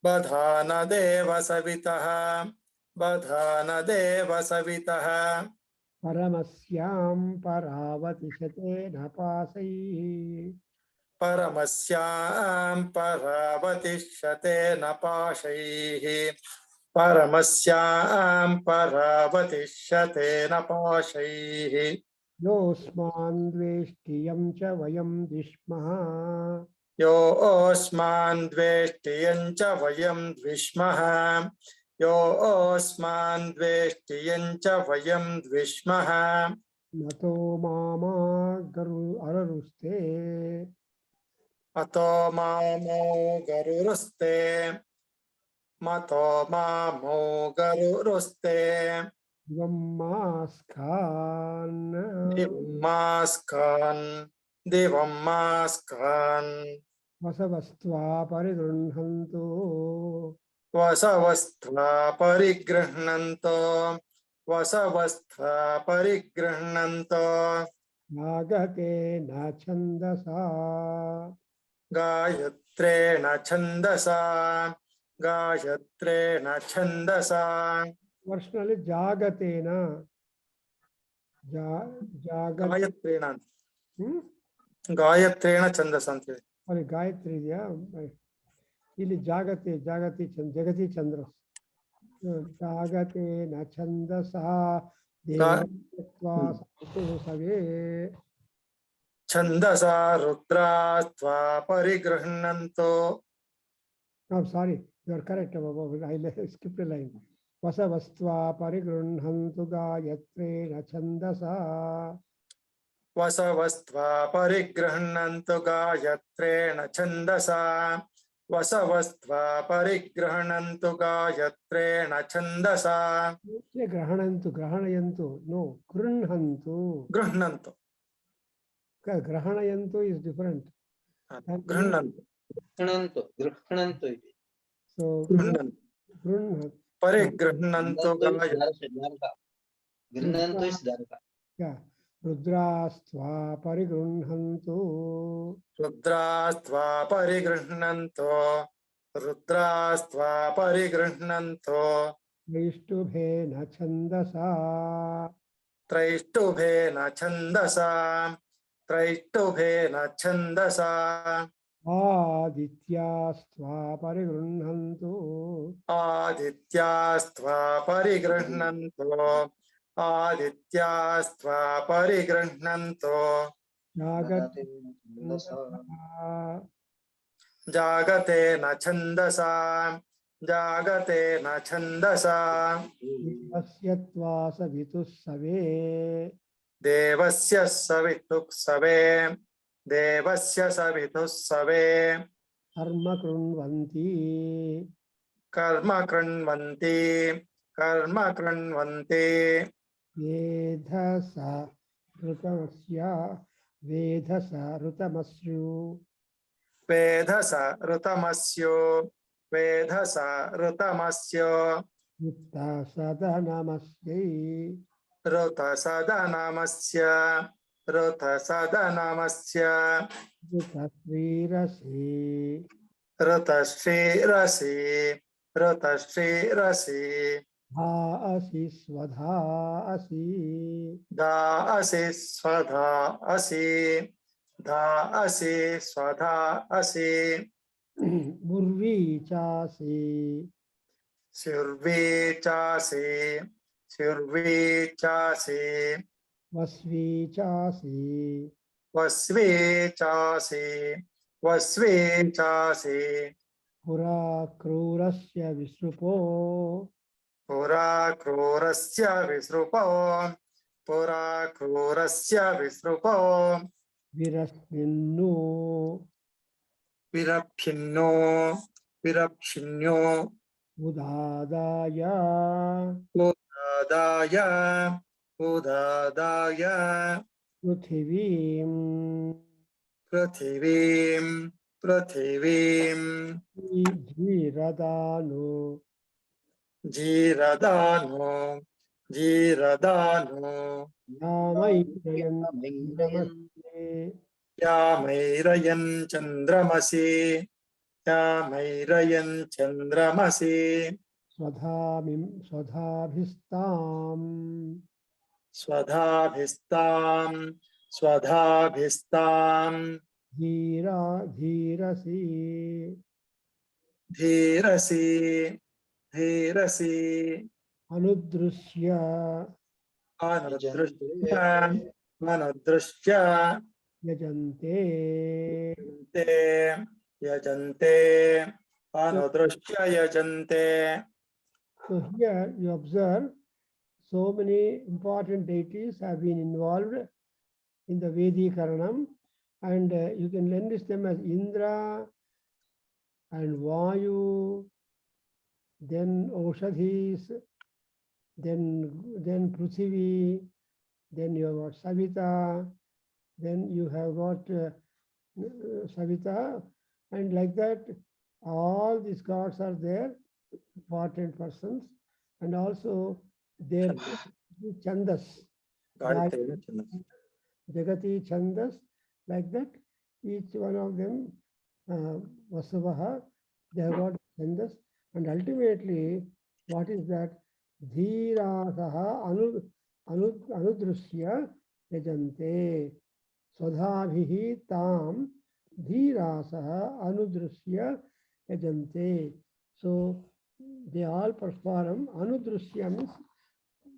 बधान देव सवितः बधान देव सवितः परमस्यां परावतिशते न पाशैः परमस्यां परावतिष्यते न पाशैः परमस्यां परावतिष्यते न पाशैः योऽस्मान् द्वेष्टियं च वयं द्विष्मः यो अस्मान् द्वेष्टि यञ्च वयं द्विष्मः यो अस्मान् द्वेष्टि यञ्च वयं द्विष्मः नतो मामा अररुस्ते अतो मामो गरुरुस्ते मतो मामो गरुरुस्ते दिवं मास्कान् वसवस्त्वा परिगृह्णन्तु वसवस्त्वा परिगृह्णन्तो वसवस्त्वा परिगृह्णन्तो नागते न छन्दसा गायत्रेण छन्दसा गायत्रेण छन्दसा वर्षनली जागतेन गायत्रेण गायत्रेण छन्दसा ಅಂತ ಹೇಳಿ ಅಲ್ಲಿ ಗಾಯತ್ರಿ ಇದೆಯಾ ಇಲ್ಲಿ ಜಾಗತೆ ಜಗತಿ ಚಂದ್ರ ಜಾಗತೆ ನ ಛಂದಸ ದೇವತ್ವಾ ಸವೇ छन्दसा रुद्रास्त्वा परिगृह्णन्तो sorry you are correct I skip a line ವಸವಸ್ತ್ವಾ ಪರಿಗೃಹಂತು ಗಾಯತ್ರೇಣ ಛಂದಸಾ वसवस्त्वा परिगृह्णन्तु गायत्रेण छन्दसा वसवस्त्वा परिगृह्णन्तु गायत्रेण छन्दसा ग्रहणयन्तु नो गृह्णन्तु गृह्णन्तु ग्रहणयन्तु इज डिफरेंट गृह्णन्तु सो गृह्ण परिगृह्णन्तु गृह्णन्तु इस् दर्भ रुद्रास्त्वा परिगृह्णन्तु रुद्रास्त्वा परिगृह्णन्तो रुद्रास्त्वा परिगृह्णन्तो त्रैष्टुभेन छन्दसा त्रैष्टुभेन छन्दसा त्रैष्टुभेन छन्दसा आदित्यास्त्वा परिगृह्णन्तु आदित्यास्त्वा परिगृह्णन्तो आदित्यास्त्वा परिगृह्णन्तो जागते न छन्दसा जागते न छन्दसा देवस्य त्वा सवितुः सवे देवस्य सवितुः सवे देवस्य सवितुः सवे कर्म कृण्वन्ति कर्म कृण्वन्ति कर्म कृण्वन्ति वेधस ऋतमस्यु वेधस ऋतमस्यो वेधस ऋतमस्यो ऋतसदनमस्यै ऋतसदनमस्य ऋतसदनमस्य ऋतश्रीरसे ऋतश्रेरसि ऋतश्रेरसि धा असि स्वधा असि धा असि स्वधा असि धा असि स्वधा असि उर्वी चासि सुर्वे चासि सुर्वे चासि वस्वी चासि वस्वे चासि वस्वे चासि पुरा क्रूरस्य विसृपो पुरा क्रूरस्य विसृपो पुरा क्रूरस्य विसृपो विरस्मिन्नु विरप्खिन्नो विरप्खिन्यो उदादाय उदादाय उदादाय पृथिवीं पृथिवीं पृथिवीं धीरदानु जीरदानो जीरदानो यामैरयन् नमस्ते यामैरयन् चन्द्रमसि यामैरयन् चन्द्रमसि स्वधाभिस्ताम् स्वधाभिस्तां स्वधाभिस्तां धीरसि धीरसि धीरसि अनुदृश्य अनुदृश्य अनुदृश्य यजन्ते ते यजन्ते अनुदृश्य यजन्ते. So here you observe so many important deities have been involved in the Vedikaranam, and you can list them as Indra and Vayu, then Oshadhis, then Prithvi, then you have got Savita, then you have got Savita, and like that, all these gods are there, important persons, and also their Chandas, Jagati Chandas, like that, each one of them, Vasavaha, they have got Chandas, and ultimately, what is that? Dhirasaha anudrusya yajante swadhabhihi tam dhirasaha anudrusya yajante. So they all perform anudrusya means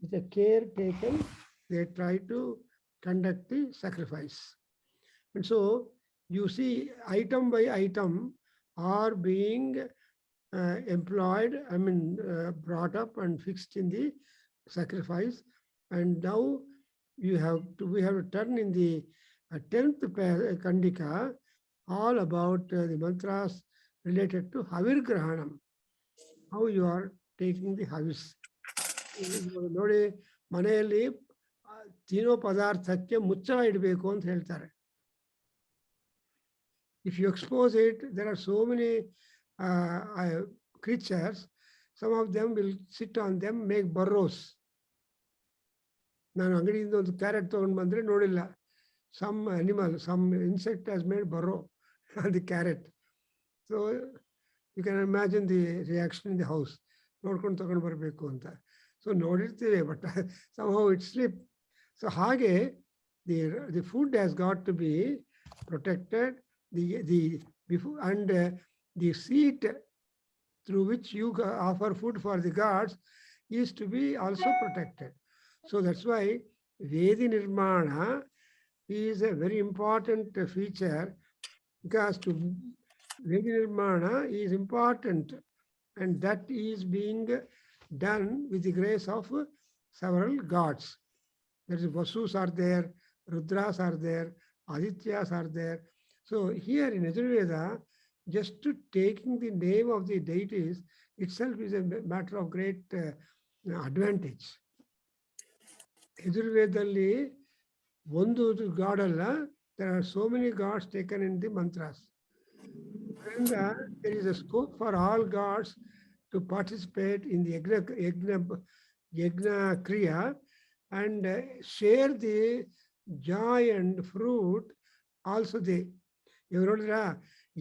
with a care taken, they try to conduct the sacrifice. And so you see item by item are being employed, brought up and fixed in the sacrifice. And now we have to turn in the 10th Kandika all about the mantras related to Havirgrahanam, how you are taking the Havis. ನೋಡಿ ಮನೆಯಲ್ಲಿ ತಿನ್ನೋ ಪದಾರ್ಥಕ್ಕೆ ಮುಚ್ಚಳ ಇಡಬೇಕು ಅಂತ ಹೇಳ್ತಾರೆ. If you expose it, there are so many creatures, some of them will sit on them, make burrows. ನಾನು ಅಂಗಡಿಯಿಂದ ಒಂದು ಕ್ಯಾರೆಟ್ ತಗೊಂಡು ಬಂದ್ರೆ ನೋಡಿಲ್ಲ, some animal, some insect has made burrow on the carrot. So you can imagine the reaction in the house. ನೋಡ್ಕೊಂಡು ತಗೊಂಡು ಬರಬೇಕು ಅಂತ. So ನೋಡಿರ್ತೀವಿ, but somehow it slipped. So ಹಾಗೆ the food has got to be protected, and the seat through which you offer food for the gods is to be also protected. So that's why Vedi Nirmana is a very important feature, because to Vedi Nirmana is important, and that is being done with the grace of several gods. There is Vasus are there, Rudras are there, Adityas are there. So here in Yajurveda, just to taking the name of the deities itself is a matter of great advantage. Yajurvedalli ಒಂದು god alla, there are so many gods taken in the mantras. And there is a scope for all gods to participate in the Yajna Kriya and share the joy and fruit also they. You know,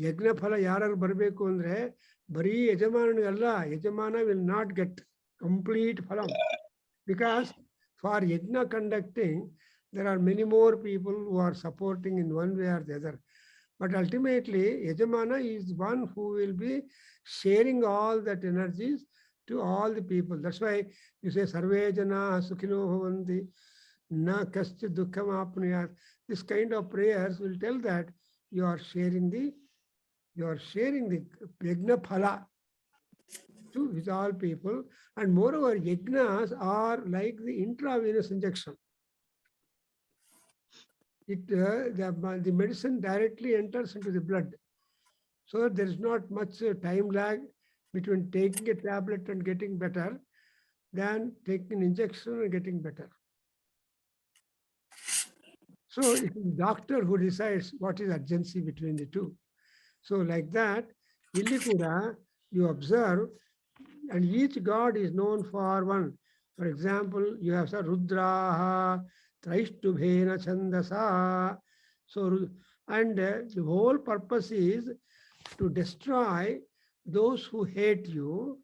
ಯಜ್ಞ ಫಲ ಯಾರು ಬರಬೇಕು ಅಂದ್ರೆ ಬರೀ ಯಜಮಾನನಿಗಲ್ಲ, ಯಜಮಾನ will not get complete phalam, because for yajna conducting there are many more people who are supporting in one way or the other, but ultimately yajamana is one who will be sharing all that energies to all the people. That's why you say sarve jana sukhino bhavanti na kaschid dukkham apnuyat. This kind of prayers will tell that you are sharing the yajna phala with all people. And moreover, yajnas are like the intravenous injection. The medicine directly enters into the blood, so there is not much time lag between taking a tablet and getting better than taking an injection and getting better. So it is the doctor who decides what is urgency between the two. So like that, illi kuda you observe, and each god is known for one. For example, you have said Rudraha Traishtubhena Chandasa. So, and the whole purpose is to destroy those who hate you,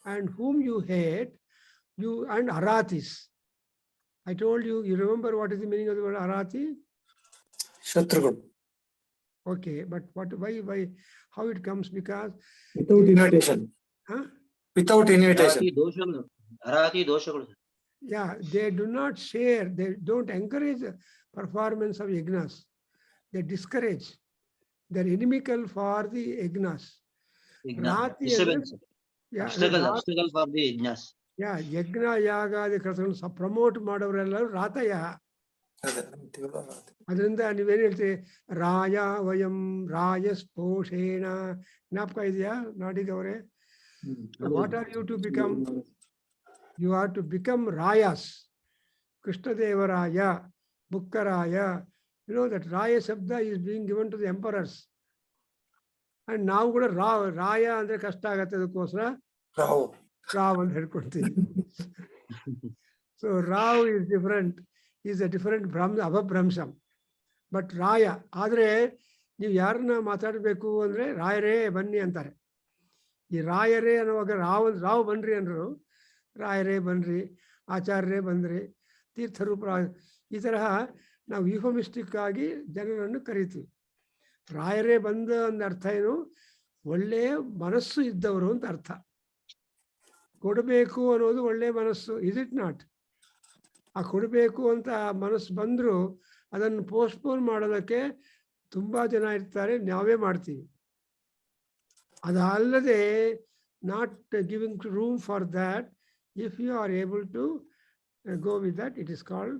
and whom you hate, you and Aratis. I told you, you remember what is the meaning of the word Arati? Shatrugam. Okay, but why, how it comes? Because Without invitation. Huh? Without invitation. Arati doshagalu. Yeah, they do not share, they don't encourage performance of yajnas. They discourage. They're inimical for the yajnas. Disturbance. Yeah, Obstacle for the yajnas. Yeah, yajna yaga the ಕರ್ತನ promote ಮಾಡೋರೆಲ್ಲರೂ ರಾತಯ. ಅದರಿಂದ ನೀವೇನು ಹೇಳ್ತೀವಿ, ರಾಯ ವಯಂ ರಾಯಸ್ಪೋಷೇಣ. ಜ್ಞಾಪಕ ಇದೆಯಾ ನಾಡಿಗವರೇ? What are you to become? You are to become Rayas. Krishna Devaraya, Bukkaraya. You know that Raya Shabda is being given to the emperors. And now kuda Raya andre kashta agate adakosra Rav and ಹೇಳ್ಕೊಳ್ತೀವಿ. So Rav is different. Is a different Abhabramsham. But Raya, ಆದರೆ ನೀವು ಯಾರನ್ನ ಮಾತಾಡಬೇಕು ಅಂದ್ರೆ ರಾಯರೇ ಬನ್ನಿ ಅಂತಾರೆ. ಈ ರಾಯರೇ ಅನ್ನುವಾಗ ರಾವ್ ಬನ್ರಿ ಅಂದರು, ರಾಯರೇ ಬನ್ರಿ, ಆಚಾರ್ಯರೇ ಬಂದ್ರಿ, ತೀರ್ಥರೂಪ, ಈ ತರಹ ನಾವು ಯೂಫಮಿಸ್ಟಿಕ್ ಆಗಿ ಜನರನ್ನು ಕರಿತೀವಿ. ರಾಯರೇ ಬಂದ ಒಂದು ಅರ್ಥ ಏನು? ಒಳ್ಳೆಯ ಮನಸ್ಸು ಇದ್ದವರು ಅಂತ ಅರ್ಥ. ಕೊಡಬೇಕು ಅನ್ನೋದು ಒಳ್ಳೆಯ ಮನಸ್ಸು, ಇಸ್ ಇಟ್ ನಾಟ್? ಆ ಕೊಡಬೇಕು ಅಂತ ಮನಸ್ಸು ಬಂದರೂ ಅದನ್ನು ಪೋಸ್ಟ್ಪೋನ್ ಮಾಡೋದಕ್ಕೆ ತುಂಬ ಜನ ಇರ್ತಾರೆ, ನಾವೇ ಮಾಡ್ತೀವಿ. ಅದಲ್ಲದೆ not giving room for that, if you are able to go with that, it is called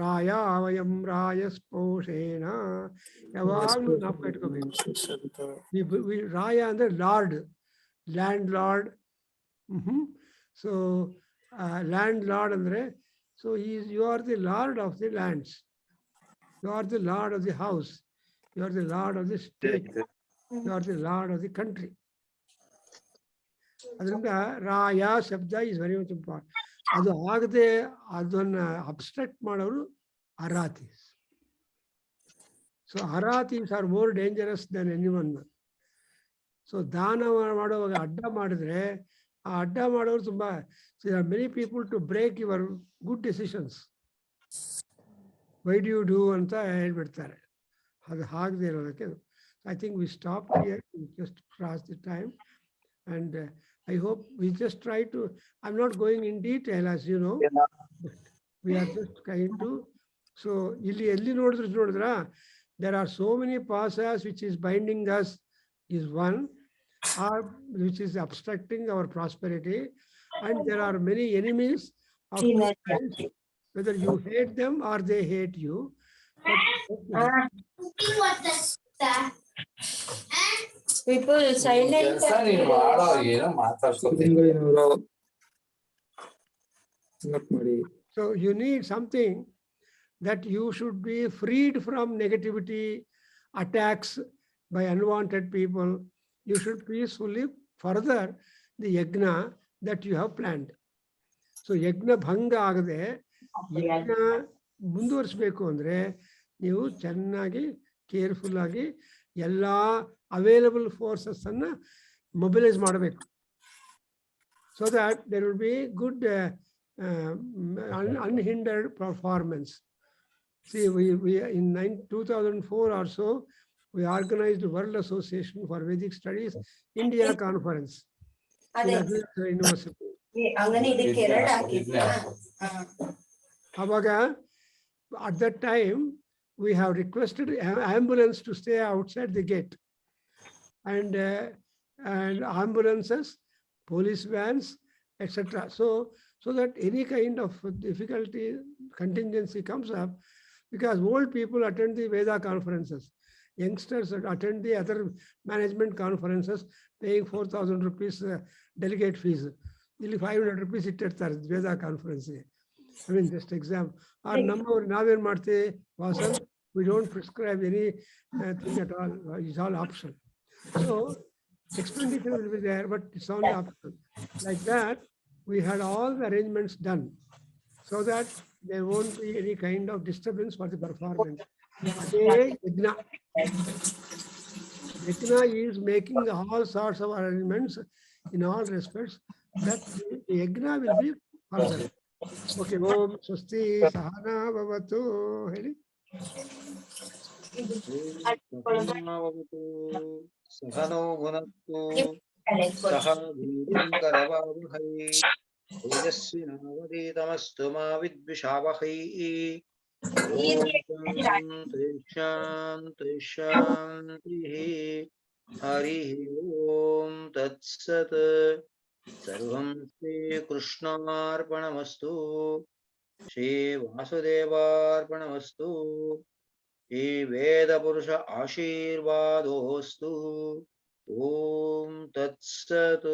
Raya Vayam Rayasposhena. ಯಾವಾಗಲೂ ನಾವು ಇಟ್ಕೋಬೇಕು. ರಾಯ ಅಂದರೆ lord, land lord. So land lord ಅಂದರೆ, so you are the lord of the lands, you are the lord of the house, you are the lord of the state, you are the lord of the country. ಅದರಿಂದ ರಾಯ ಶಬ್ದ is very much important. ಅದು ಆಗದೆ ಅದನ್ನ abstract ಮಾಡೋರು ಅರಾತೀಸ್. So ಅರಾತೀಸ್ are more dangerous than anyone. So ದಾನ ಮಾಡುವಾಗ ಅಡ್ಡ ಮಾಡಿದ್ರೆ ಆ ಅಡ್ಡ ಮಾಡೋರು ತುಂಬಾ many people to break your good decisions. Why do you do ಅಂತ ಹೇಳ್ಬಿಡ್ತಾರೆ. ಅದು ಆಗದೆ ಇರೋದಕ್ಕೆ I think we stop here, just cross the time. And I hope we just try to, I'm not going in detail as you know, we are just trying to. So illi nodidra, there are so many pasas which is binding us is one, or which is obstructing our prosperity, and there are many enemies of Christ, whether you hate them or they hate you. People silent. So you need something that you should be freed from negativity, attacks by unwanted people. You should peacefully further the yajna that you have planned. So yajna bhanga agade yajna ಮುಂದುವರಿಸಬೇಕು ಅಂದ್ರೆ ನೀವು ಚೆನ್ನಾಗಿ careful ಆಗಿ ಎಲ್ಲ available forces anna mobilize ಮಾಡಬೇಕು. So that there will be good unhindered performance. See, we in 2004 or so, we organized the World Association for Vedic Studies India Conference in Adhyayana University. Abaga, at that time, we have requested ambulance to stay outside the gate, and ambulances, police vans, etc. So that any kind of difficulty, contingency comes up, because old people attend the Veda conferences, youngsters attend the other management conferences, paying 4,000 rupees delegate fees. Nearly 500 rupees it at Veda conference. I mean, just exam. Our number Naven Marte Vasan, we don't prescribe any thing at all. It's all optional. So expenditure will be there, but it's only optional. Like that, we had all the arrangements done so that there won't be any kind of disturbance for the performance. Yajna is making all sorts of arrangements in all respects, that the yajna will be further. Okay, Om Swasti Sahana Bhavatu. सहनो भुनक्तु सह वीर्यं करवावहै तेजस्विनावधीतमस्तु मा विद्विषावहै शान्ति शान्तिः हरिः ओम तत्सत् सर्वं श्रीकृष्णार्पणमस्तु श्रीवासुदेवार्पणमस्तु श्री वेद पुरुष आशीर्वादोस्तु ओम तत्सत्।